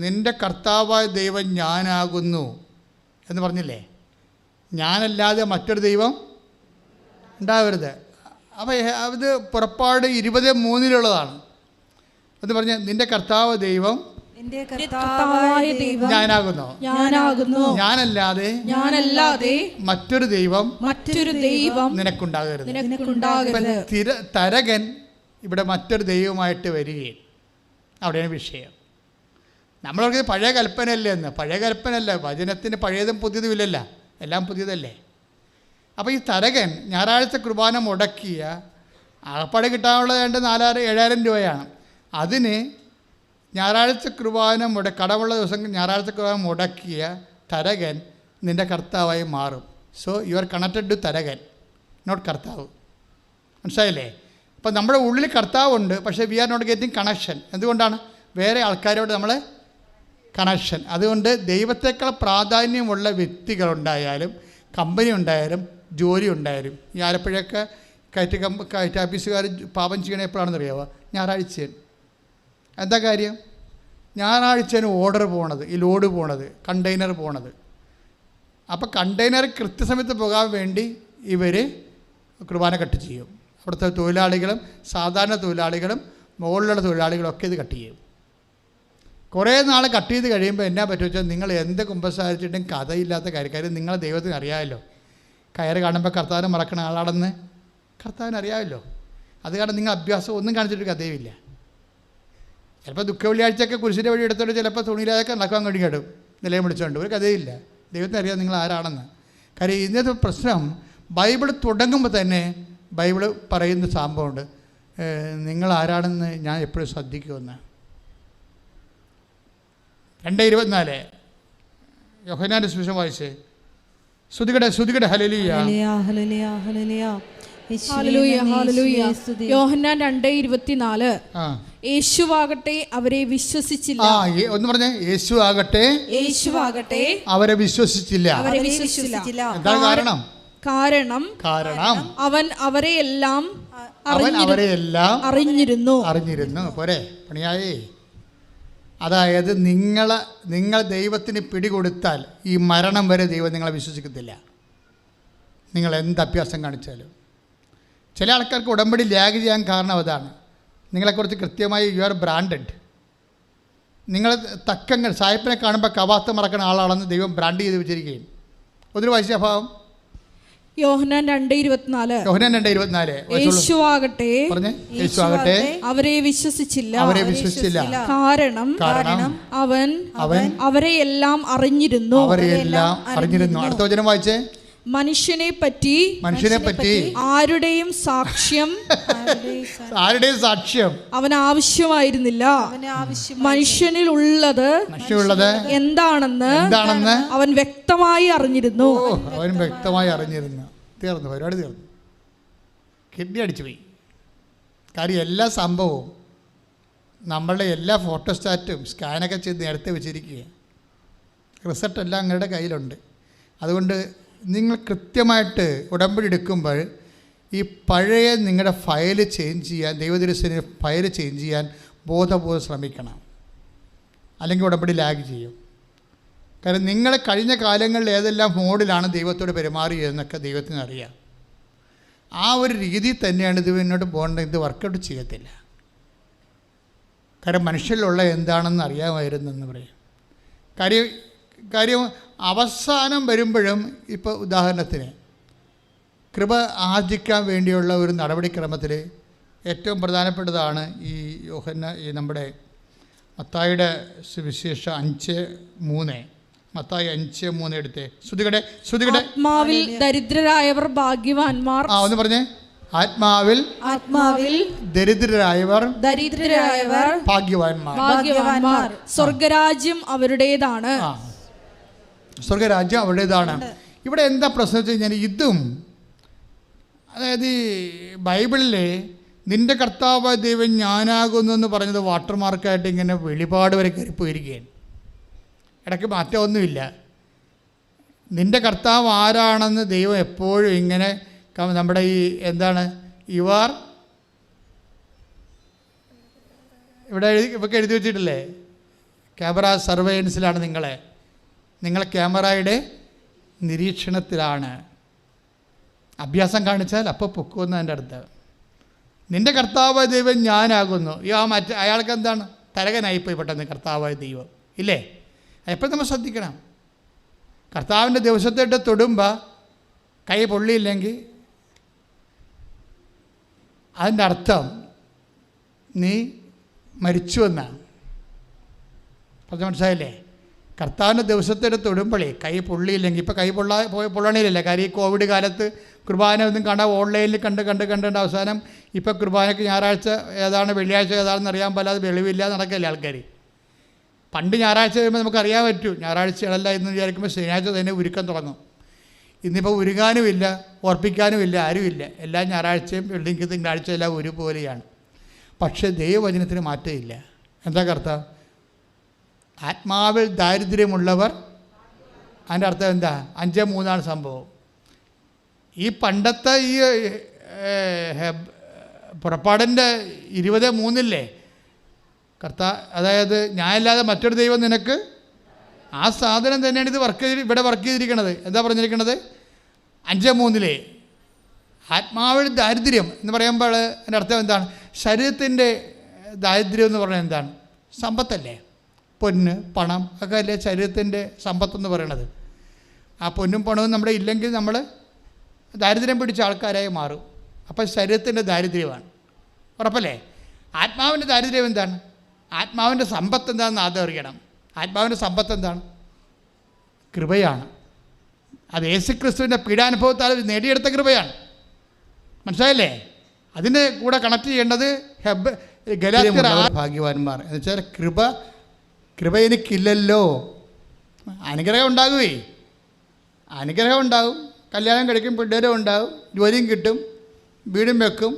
നിൻ്റെ കർത്താവായ ദൈവം ഞാനാകുന്നു എന്ന് പറഞ്ഞില്ലേ, ഞാനല്ലാതെ മറ്റൊരു ദൈവം ഉണ്ടാവരുത്. അപ്പോൾ അത് പുറപ്പാട് 20:3 അത് പറഞ്ഞാൽ നിൻ്റെ കർത്താവ് ദൈവം എന്റെ കർത്താവായ ദൈവം ഞാനാകുന്നു. ഞാനല്ലാതെ മറ്റൊരു ദൈവം നിനക്കുണ്ടാകരുത്. തരകൻ ഇവിടെ മറ്റൊരു ദൈവമായിട്ട് വരികയും അവിടെയാണ് വിഷയം. നമ്മളൊക്കെ പഴയ കൽപ്പനയല്ലേ എന്ന്. പഴയ കൽപ്പനയല്ല, വചനത്തിന് പഴയതും പുതിയതും ഇല്ലല്ല, എല്ലാം പുതിയതല്ലേ. അപ്പോൾ ഈ തരകൻ ഞായറാഴ്ച കുർബാന മുടക്കിയ ആകപ്പാടെ കിട്ടാനുള്ളത് 7,000 രൂപയാണ്. അതിന് ഞായറാഴ്ച കുർബാന കടമുള്ള ദിവസം ഞായറാഴ്ച കുർബാന മുടക്കിയ തരകൻ നിൻ്റെ കർത്താവായി മാറും. So you are connected to തരകൻ, നോട്ട് കർത്താവ്. മനസ്സിലായില്ലേ? അപ്പം നമ്മുടെ ഉള്ളിൽ കർത്താവുണ്ട്, പക്ഷേ we are not getting connection. എന്തുകൊണ്ടാണ്? വേറെ ആൾക്കാരോട് നമ്മൾ കണക്ഷൻ. അതുകൊണ്ട് ദൈവത്തേക്കാൾ പ്രാധാന്യമുള്ള വ്യക്തികളുണ്ടായാലും കമ്പനി ഉണ്ടായാലും ജോലി ഉണ്ടായാലും, ഈ ആലപ്പുഴയൊക്കെ കയറ്റ് ഓഫീസുകാർ പാപം ചെയ്യണേ എപ്പോഴാണെന്ന് അറിയാമോ? ഞായറാഴ്ചയാണ്. എന്താ കാര്യം? ഞായറാഴ്ചയാണ് ഓർഡർ പോണത്, ഈ ലോഡ് പോണത്, കണ്ടെയ്നർ പോണത്. അപ്പോൾ കണ്ടെയ്നർ കൃത്യസമയത്ത് പോകാൻ വേണ്ടി ഇവർ കുർബാന കട്ട് ചെയ്യും. അവിടുത്തെ തൊഴിലാളികളും സാധാരണ തൊഴിലാളികളും മുകളിലുള്ള തൊഴിലാളികളൊക്കെ ഇത് കട്ട് ചെയ്യും. കുറേ നാൾ കട്ട് ചെയ്ത് കഴിയുമ്പോൾ എന്നാ പറ്റുക വെച്ചാൽ, നിങ്ങൾ എന്ത് കുമ്പസാരിച്ചിട്ടും കഥയില്ലാത്ത കാര്യം നിങ്ങളെ ദൈവത്തിന് അറിയാമല്ലോ. കയറ് കാണുമ്പോൾ കർത്താവിനെ മറക്കണ ആളാണെന്ന് കർത്താവിന് അറിയാമല്ലോ. അത് കാരണം നിങ്ങൾ അഭ്യാസം ഒന്നും കാണിച്ചിട്ട് കഥയുമില്ല. ചിലപ്പോൾ ദുഃഖ വെള്ളിയാഴ്ചയൊക്കെ കുരിശിൻ്റെ വഴി എടുത്തോണ്ട് ചിലപ്പോൾ തുണിയിലൊക്കെ നടക്കാൻ വേണ്ടി കേടും നിലയം വിളിച്ചുകൊണ്ട് ഒരു കഥയില്ല. ദൈവത്തിന് അറിയാം നിങ്ങൾ ആരാണെന്ന്. കാര്യം ഇന്നത്തെ പ്രശ്നം, ബൈബിൾ തുടങ്ങുമ്പോൾ തന്നെ ബൈബിൾ പറയുന്ന സംഭവമുണ്ട്, നിങ്ങൾ ആരാണെന്ന് ഞാൻ എപ്പോഴും ശ്രദ്ധിക്കുമെന്ന്. 2:24 യോഹന്നാന്റെ സുവിശേഷം വായിച്ചേ. ശ്രുതികടെ ഹല്ലേലൂയ. യോഹന്നാൻ 2:24. യേശുവാകട്ടെ അവരെ വിശ്വസിച്ചില്ല. ഒന്ന് പറഞ്ഞേ, യേശുവാകട്ടെ അവരെ വിശ്വസിച്ചില്ല. എന്താ കാരണം? കാരണം അവൻ അവരെയെല്ലാം അറിഞ്ഞിരുന്നു. പോരെ പണിയായേ. അതായത് നിങ്ങൾ ദൈവത്തിന് പിടികൊടുത്താൽ ഈ മരണം വരെ ദൈവം നിങ്ങളെ വിശ്വസിക്കത്തില്ല, നിങ്ങൾ എന്ത് അഭ്യാസം കാണിച്ചാലും. ചില ആൾക്കാർക്ക് ഉടമ്പടി ലാഗ് ചെയ്യാൻ കാരണം അതാണ്. നിങ്ങളെക്കുറിച്ച് കൃത്യമായി യു ആർ ബ്രാൻഡഡ്. നിങ്ങൾ തക്കങ്ങൾ സായിപ്പിനെ കാണുമ്പോൾ കവാത്ത മറക്കുന്ന ആളാണെന്ന് ദൈവം ബ്രാൻഡ് ചെയ്ത് വെച്ചിരിക്കുകയും. ഒന്നൊരു വായിച്ച ഭാവം യോഹന്നാൻ 2:24. യേശുവാകട്ടെ അവരെ വിശ്വസിച്ചില്ല. കാരണം അവൻ അവരെയെല്ലാം അറിഞ്ഞിരുന്നു. അടുത്ത വചനം വായിച്ചേ. മനുഷ്യനെ പറ്റി ആരുടെയും സാക്ഷ്യം അവൻ ആവശ്യമായിരുന്നില്ല. മനുഷ്യനിൽ ഉള്ളത് എന്താണെന്ന് അവൻ വ്യക്തമായി അറിഞ്ഞിരുന്നു. തീർന്നു, പരിപാടി തീർന്നു. കിഡ്നി അടിച്ചു പോയി. കാര്യം എല്ലാ സംഭവവും നമ്മളുടെ എല്ലാ ഫോട്ടോസ്റ്റാറ്റും സ്കാനൊക്കെ ചെയ്ത് നേരത്തെ വെച്ചിരിക്കുക. റിസൾട്ടെല്ലാം നിങ്ങളുടെ കയ്യിലുണ്ട്. അതുകൊണ്ട് നിങ്ങൾ കൃത്യമായിട്ട് ഉടമ്പടി എടുക്കുമ്പോൾ ഈ പഴയ നിങ്ങളുടെ ഫയൽ ചേഞ്ച് ചെയ്യാൻ, ദൈവദൃശ്യന് ഫയൽ ചേഞ്ച് ചെയ്യാൻ ബോധപൂർവ്വം ശ്രമിക്കണം. അല്ലെങ്കിൽ ഉടമ്പടി ലാഗ് ചെയ്യും. കാരണം നിങ്ങൾ കഴിഞ്ഞ കാലങ്ങളിൽ ഏതെല്ലാം മോഡിലാണ് ദൈവത്തോട് പെരുമാറിയതെന്നൊക്കെ ദൈവത്തിന് അറിയാം. ആ ഒരു രീതി തന്നെയാണ് ഇത് മുന്നോട്ട് പോകേണ്ടത്. ഇത് വർക്കൗട്ട് ചെയ്യത്തില്ല. കാരണം മനുഷ്യരിലുള്ള എന്താണെന്ന് അറിയാമായിരുന്നെന്ന് പറയും. കാര്യം അവസാനം വരുമ്പോഴും ഇപ്പോൾ ഉദാഹരണത്തിന് കൃപ ആർജിക്കാൻ വേണ്ടിയുള്ള ഒരു നടപടിക്രമത്തിൽ ഏറ്റവും പ്രധാനപ്പെട്ടതാണ് ഈ നമ്മുടെ മത്തായിയുടെ സുവിശേഷം 5:3. മത്തായി 5:3 എടുത്തേ. ശ്രുതികടെ ആത്മാവിൽ ദരിദ്രരായവർ ഭാഗ്യവാന്മാർ. ഒന്ന് പറഞ്ഞേ. ആത്മാവിൽ ദരിദ്രരായവർ ഭാഗ്യവാന്മാർ. സ്വർഗരാജ്യം അവരുടേതാണ്. സ്വർഗരാജ്യം അവരുടേതാണ്. ഇവിടെ എന്താ പ്രശ്നം വെച്ച് കഴിഞ്ഞാൽ, ഇതും അതായത് ബൈബിളിലെ നിന്റെ കർത്താവ് ദൈവം ഞാനാകുന്നു എന്ന് പറഞ്ഞത് വാട്ടർമാർക്കായിട്ട് ഇങ്ങനെ വെളിപാട് വരെ കയറിപ്പോയിരിക്കുകയാണ്. ഇടയ്ക്ക് മാറ്റമൊന്നുമില്ല. നിന്റെ കർത്താവ് ആരാണെന്ന് ദൈവം എപ്പോഴും ഇങ്ങനെ നമ്മുടെ ഈ എന്താണ് ഇവിടെ ഇവർക്ക് എഴുതി വെച്ചിട്ടില്ലേ, ക്യാമറ സർവൈലൻസിലാണ് നിങ്ങൾ ക്യാമറയുടെ നിരീക്ഷണത്തിലാണ്. അഭ്യാസം കാണിച്ചാൽ അപ്പോൾ പൊക്കുമെന്ന് എൻ്റെ അടുത്ത്. നിൻ്റെ കർത്താവ് ദൈവം ഞാനാകുന്നു. അയാൾക്ക് എന്താണ്? തരകനായിപ്പോയി പെട്ടെന്ന് കർത്താവായ ദൈവം, ഇല്ലേ? എപ്പോഴും നമ്മൾ ശ്രദ്ധിക്കണം. കർത്താവിൻ്റെ ദിവസത്തേട്ട് തൊടുമ്പോൾ കൈ പൊള്ളിയില്ലെങ്കിൽ അതിൻ്റെ അർത്ഥം നീ മരിച്ചു എന്നാണ്. പറഞ്ഞ മനസ്സിലായില്ലേ? കർത്താവിൻ്റെ ദിവസത്തേട്ട് തൊടുമ്പോഴേ കൈ പൊള്ളിയില്ലെങ്കിൽ, ഇപ്പോൾ കൈ പൊള്ളണില്ല. കാര്യം ഈ കോവിഡ് കാലത്ത് കുർബാന ഒന്നും കാണാൻ ഓൺലൈനിൽ കണ്ട് അവസാനം ഇപ്പോൾ കുർബാനയ്ക്ക് ഞായറാഴ്ച ഏതാണ് വെള്ളിയാഴ്ച ഏതാണെന്ന് അറിയാൻ പാടില്ലാതെ വെളിവില്ലാതെ നടക്കില്ല ആൾക്കാർ. പണ്ട് ഞായറാഴ്ച വരുമ്പോൾ നമുക്കറിയാൻ പറ്റും ഞായറാഴ്ചകളല്ല എന്ന് വിചാരിക്കുമ്പോൾ ശനിയാഴ്ച തന്നെ ഉരുക്കം തുടങ്ങും. ഇന്നിപ്പോൾ ഉരുകാനുമില്ല, ഓർപ്പിക്കാനുമില്ല, ആരുമില്ല. എല്ലാ ഞായറാഴ്ചയും വെള്ളിക്ക് തിങ്കളാഴ്ച എല്ലാം ഒരുപോലെയാണ്. പക്ഷേ ദൈവവചനത്തിന് മാറ്റമില്ല. എന്താ കർത്താവ്? ആത്മാവിൽ ദാരിദ്ര്യമുള്ളവർ, അതിൻ്റെ അർത്ഥം എന്താ? 5:3 സംഭവം. ഈ പണ്ടത്തെ ഈ പുറപ്പാടിൻ്റെ 20:3 അതായത് ഞാനല്ലാതെ മറ്റൊരു ദൈവം നിനക്ക്, ആ സാധനം തന്നെയാണ് ഇത് ഇവിടെ വർക്ക് ചെയ്തിരിക്കുന്നത്. എന്താ പറഞ്ഞിരിക്കുന്നത്? 5:3 ആത്മാവിൽ ദാരിദ്ര്യം എന്ന് പറയുമ്പോൾ അതിൻ്റെ അർത്ഥം എന്താണ്? ശരീരത്തിൻ്റെ ദാരിദ്ര്യം എന്ന് പറഞ്ഞാൽ എന്താണ്? സമ്പത്തല്ലേ? പൊന്ന്, പണം ഒക്കെ അല്ലേ ശരീരത്തിൻ്റെ സമ്പത്തെന്ന് പറയണത്. ആ പൊന്നും പണവും നമ്മുടെ ഇല്ലെങ്കിൽ നമ്മൾ ദാരിദ്ര്യം പിടിച്ച ആൾക്കാരായി മാറും. അപ്പം ശരീരത്തിൻ്റെ ദാരിദ്ര്യമാണ്, ഉറപ്പല്ലേ? ആത്മാവിൻ്റെ ദാരിദ്ര്യം എന്താണ്? ആത്മാവിൻ്റെ സമ്പത്ത് എന്താണെന്ന് ആദ്യം അറിയണം. ആത്മാവിൻ്റെ സമ്പത്ത് എന്താണ്? കൃപയാണ്. അത് യേശുക്രിസ്തുവിൻ്റെ പീഡാനുഭവത്താൽ നേടിയെടുത്ത കൃപയാണ്. മനസ്സിലായില്ലേ? അതിന് കൂടെ കണക്ട് ചെയ്യേണ്ടത് ഗലാത്യർ ഭാഗ്യവാന്മാർ എന്ന് വെച്ചാൽ കൃപ എനിക്കില്ലല്ലോ. അനുഗ്രഹം ഉണ്ടാകുമേ, അനുഗ്രഹം ഉണ്ടാകും. കല്യാണം കഴിക്കും, പിള്ളേരും ഉണ്ടാകും, ജോലിയും കിട്ടും, വീടും വെക്കും,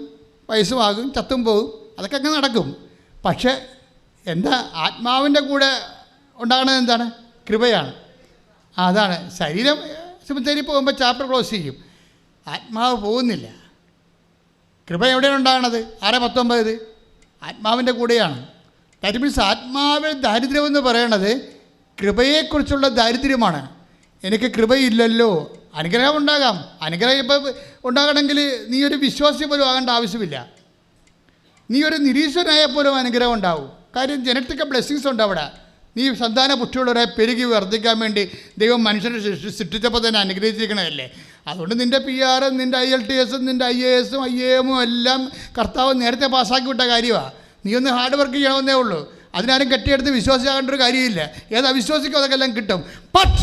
വയസ്സുമാകും, ചത്തും പോകും, അതൊക്കെ അങ്ങനെ നടക്കും. പക്ഷേ എന്താ? ആത്മാവിൻ്റെ കൂടെ ഉണ്ടാകുന്നത് എന്താണ്? കൃപയാണ്. അതാണ്. ശരീരം സെമിത്തേരി പോകുമ്പോൾ ചാപ്റ്റർ ക്ലോസ് ചെയ്യും, ആത്മാവ് പോകുന്നില്ല. കൃപ എവിടെയാണ് ഉണ്ടാകുന്നത്? 6:19 ആത്മാവിൻ്റെ കൂടെയാണ്. ദാറ്റ് മീൻസ് ആത്മാവിൽ ദാരിദ്ര്യം എന്ന് പറയണത് കൃപയെക്കുറിച്ചുള്ള ദാരിദ്ര്യമാണ്. എനിക്ക് കൃപയില്ലല്ലോ. അനുഗ്രഹം ഉണ്ടാകാം. അനുഗ്രഹം ഇപ്പോൾ ഉണ്ടാകണമെങ്കിൽ നീ ഒരു വിശ്വാസി പോലും ആകേണ്ട ആവശ്യമില്ല. നീ ഒരു നിരീശ്വരനായാൽ പോലും അനുഗ്രഹം ഉണ്ടാവും. കാര്യം ജനറ്റിക്കൽ ബ്ലെസ്സിങ്സ് ഉണ്ട് അവിടെ. നീ സന്താന പുഷ്ടിയുള്ളവരെ പെരുകി വർദ്ധിക്കാൻ വേണ്ടി ദൈവം മനുഷ്യനെ സൃഷ്ടിച്ചപ്പോൾ തന്നെ അനുഗ്രഹിച്ചിരിക്കണതല്ലേ. അതുകൊണ്ട് നിൻ്റെ PR, നിൻ്റെ IELTS, നിൻ്റെ IAS, IAM എല്ലാം കർത്താവ് നേരത്തെ പാസ്സാക്കി വിട്ട കാര്യമാണ്. നീ ഒന്ന് ഹാർഡ് വർക്ക് ചെയ്യണമെന്നേ ഉള്ളൂ. അതിനാരും കെട്ടിയെടുത്ത് വിശ്വാസിയാകേണ്ട ഒരു കാര്യമില്ല. ഏത് അവിശ്വാസിക്കും അതൊക്കെ എല്ലാം കിട്ടും. But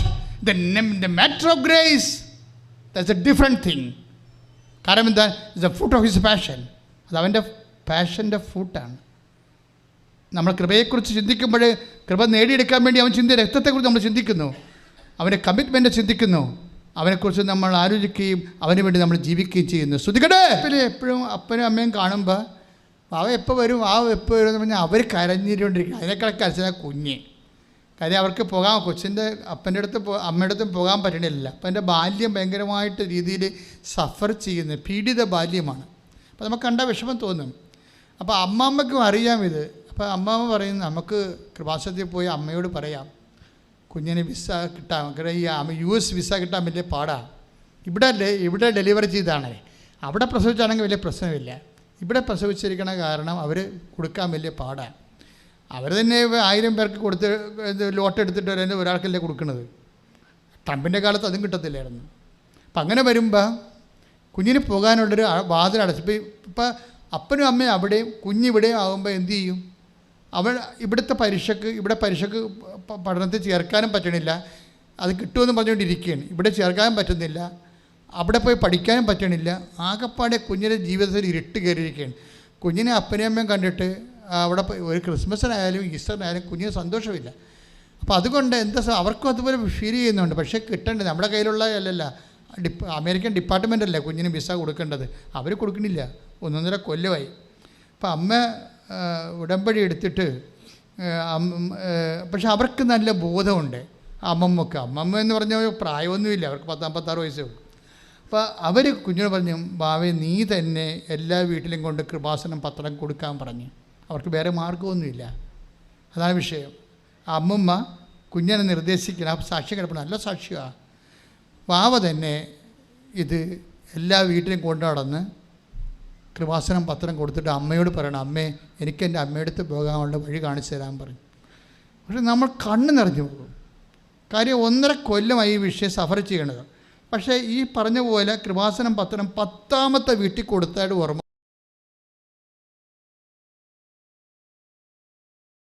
the matter of grace, that's a different thing. കാരണം എന്താ? It's A fruit of his passion. അത് അവൻ്റെ പാഷൻ്റെ ഫ്രൂട്ടാണ്. നമ്മൾ കൃപയെക്കുറിച്ച് ചിന്തിക്കുമ്പോൾ കൃപ നേടിയെടുക്കാൻ വേണ്ടി അവൻ രക്തത്തെക്കുറിച്ച് നമ്മൾ ചിന്തിക്കുന്നു, അവൻ്റെ കമ്മിറ്റ്മെൻറ്റ് ചിന്തിക്കുന്നു, അവനെക്കുറിച്ച് നമ്മൾ ആലോചിക്കുകയും അവന് വേണ്ടി നമ്മൾ ജീവിക്കുകയും ചെയ്യുന്നു. ശ്രുതികടേ എപ്പോഴും അപ്പനും അമ്മയും കാണുമ്പോൾ വാവ എപ്പോൾ വരും എന്ന് പറഞ്ഞാൽ അവർ കരഞ്ഞിട്ടുകൊണ്ടിരിക്കും. അതിനേക്കാളൊക്കെ കരച്ചാൽ കുഞ്ഞ്. കാര്യം അവർക്ക് പോകാൻ, കൊച്ചിൻ്റെ അപ്പൻ്റെ അടുത്ത് അമ്മയുടെ അടുത്തും പോകാൻ പറ്റണില്ല. അപ്പം എൻ്റെ ബാല്യം ഭയങ്കരമായിട്ട് രീതിയിൽ സഫർ ചെയ്യുന്നത് പീഡിത ബാല്യമാണ്. അപ്പോൾ നമുക്ക് കണ്ട വിഷമം തോന്നും. അപ്പോൾ അമ്മാമ്മയ്ക്കും അറിയാം ഇത്. അപ്പോൾ അമ്മാമ്മ പറയും, നമുക്ക് കൃപാസനത്തിൽ പോയി അമ്മയോട് പറയാം, കുഞ്ഞിന് വിസ കിട്ടാൻ, ഈ US വിസ കിട്ടാൻ വലിയ പാടാണ്. ഇവിടെ ഡെലിവറി ചെയ്താണേ. അവിടെ പ്രസവിച്ചാണെങ്കിൽ വലിയ പ്രശ്നമില്ല. ഇവിടെ പ്രസവിച്ചിരിക്കണ കാരണം അവർ കൊടുക്കാൻ വലിയ പാടാണ്. അവർ തന്നെ 1000 പേർക്ക് കൊടുത്ത് ലോട്ട് എടുത്തിട്ട് വരെ ഒരാൾക്കല്ലേ കൊടുക്കുന്നത്. ട്രംപിൻ്റെ കാലത്ത് അതും കിട്ടത്തില്ലായിരുന്നു. അപ്പം അങ്ങനെ വരുമ്പോൾ കുഞ്ഞിന് പോകാനുള്ളൊരു വാതിലടച്ച് ഇപ്പം അപ്പനും അമ്മയും അവിടെയും കുഞ്ഞിവിടെയും ആകുമ്പോൾ എന്തു ചെയ്യും? ഇവിടെ പരീക്ഷയ്ക്ക് പഠനത്തിൽ ചേർക്കാനും പറ്റണില്ല. അത് കിട്ടുമെന്ന് പറഞ്ഞുകൊണ്ടിരിക്കുകയാണ്. ഇവിടെ ചേർക്കാനും പറ്റുന്നില്ല, അവിടെ പോയി പഠിക്കാനും പറ്റണില്ല. ആകെപ്പാടെ കുഞ്ഞിൻ്റെ ജീവിതത്തിൽ ഇരുട്ട് കയറിയിരിക്കുകയാണ്. കുഞ്ഞിനെ അപ്പനെയും അമ്മയും കണ്ടിട്ട് അവിടെ ഒരു ക്രിസ്മസിനായാലും ഈസ്റ്ററിനായാലും കുഞ്ഞിന് സന്തോഷമില്ല. അപ്പോൾ അതുകൊണ്ട് അവർക്കും അതുപോലെ ഫീൽ ചെയ്യുന്നുണ്ട്. പക്ഷേ കിട്ടേണ്ടത് നമ്മുടെ കയ്യിലുള്ള അല്ലല്ല, അമേരിക്കൻ ഡിപ്പാർട്ട്മെൻ്റ് അല്ലേ കുഞ്ഞിന് വിസ കൊടുക്കേണ്ടത്. അവർ കൊടുക്കണില്ല. 1.5 കൊല്ലമായി. അപ്പോൾ അമ്മ ഉടമ്പടി എടുത്തിട്ട് പക്ഷെ അവർക്ക് നല്ല ബോധമുണ്ട്. അമ്മമ്മക്ക് അമ്മമ്മ എന്ന് പറഞ്ഞാൽ പ്രായമൊന്നുമില്ല, അവർക്ക് 56 വയസ്സേ ഉള്ളൂ. അപ്പോൾ അവർ കുഞ്ഞിന് പറഞ്ഞു, ബാവേ നീ തന്നെ എല്ലാ വീട്ടിലും കൊണ്ട് കൃപാസനം പത്രം കൊടുക്കാൻ പറഞ്ഞു. അവർക്ക് വേറെ മാർഗമൊന്നുമില്ല. അതാണ് വിഷയം. അമ്മമ്മ കുഞ്ഞിനെ നിർദ്ദേശിക്കണം. ആ സാക്ഷ്യം കിടപ്പണം, നല്ല സാക്ഷിയാണ്. വാവ തന്നെ ഇത് എല്ലാ വീട്ടിലും കൊണ്ടു നടന്ന് കൃപാസനം പത്രം കൊടുത്തിട്ട് അമ്മയോട് പറയണം, അമ്മേ എനിക്ക് എൻ്റെ അമ്മയുടെ അടുത്ത് പോകാനുള്ള വഴി കാണിച്ചു തരാൻ പറയും. പക്ഷെ നമ്മൾ കണ്ണ് നിറഞ്ഞു പോകും. കാര്യം 1.5 കൊല്ലമായി ഈ വിഷയം സഫർ ചെയ്യണത്. പക്ഷേ ഈ പറഞ്ഞ പോലെ കൃപാസനം പത്രം 10ാമത്തെ വീട്ടിൽ കൊടുത്തായിട്ട് ഓർമ്മ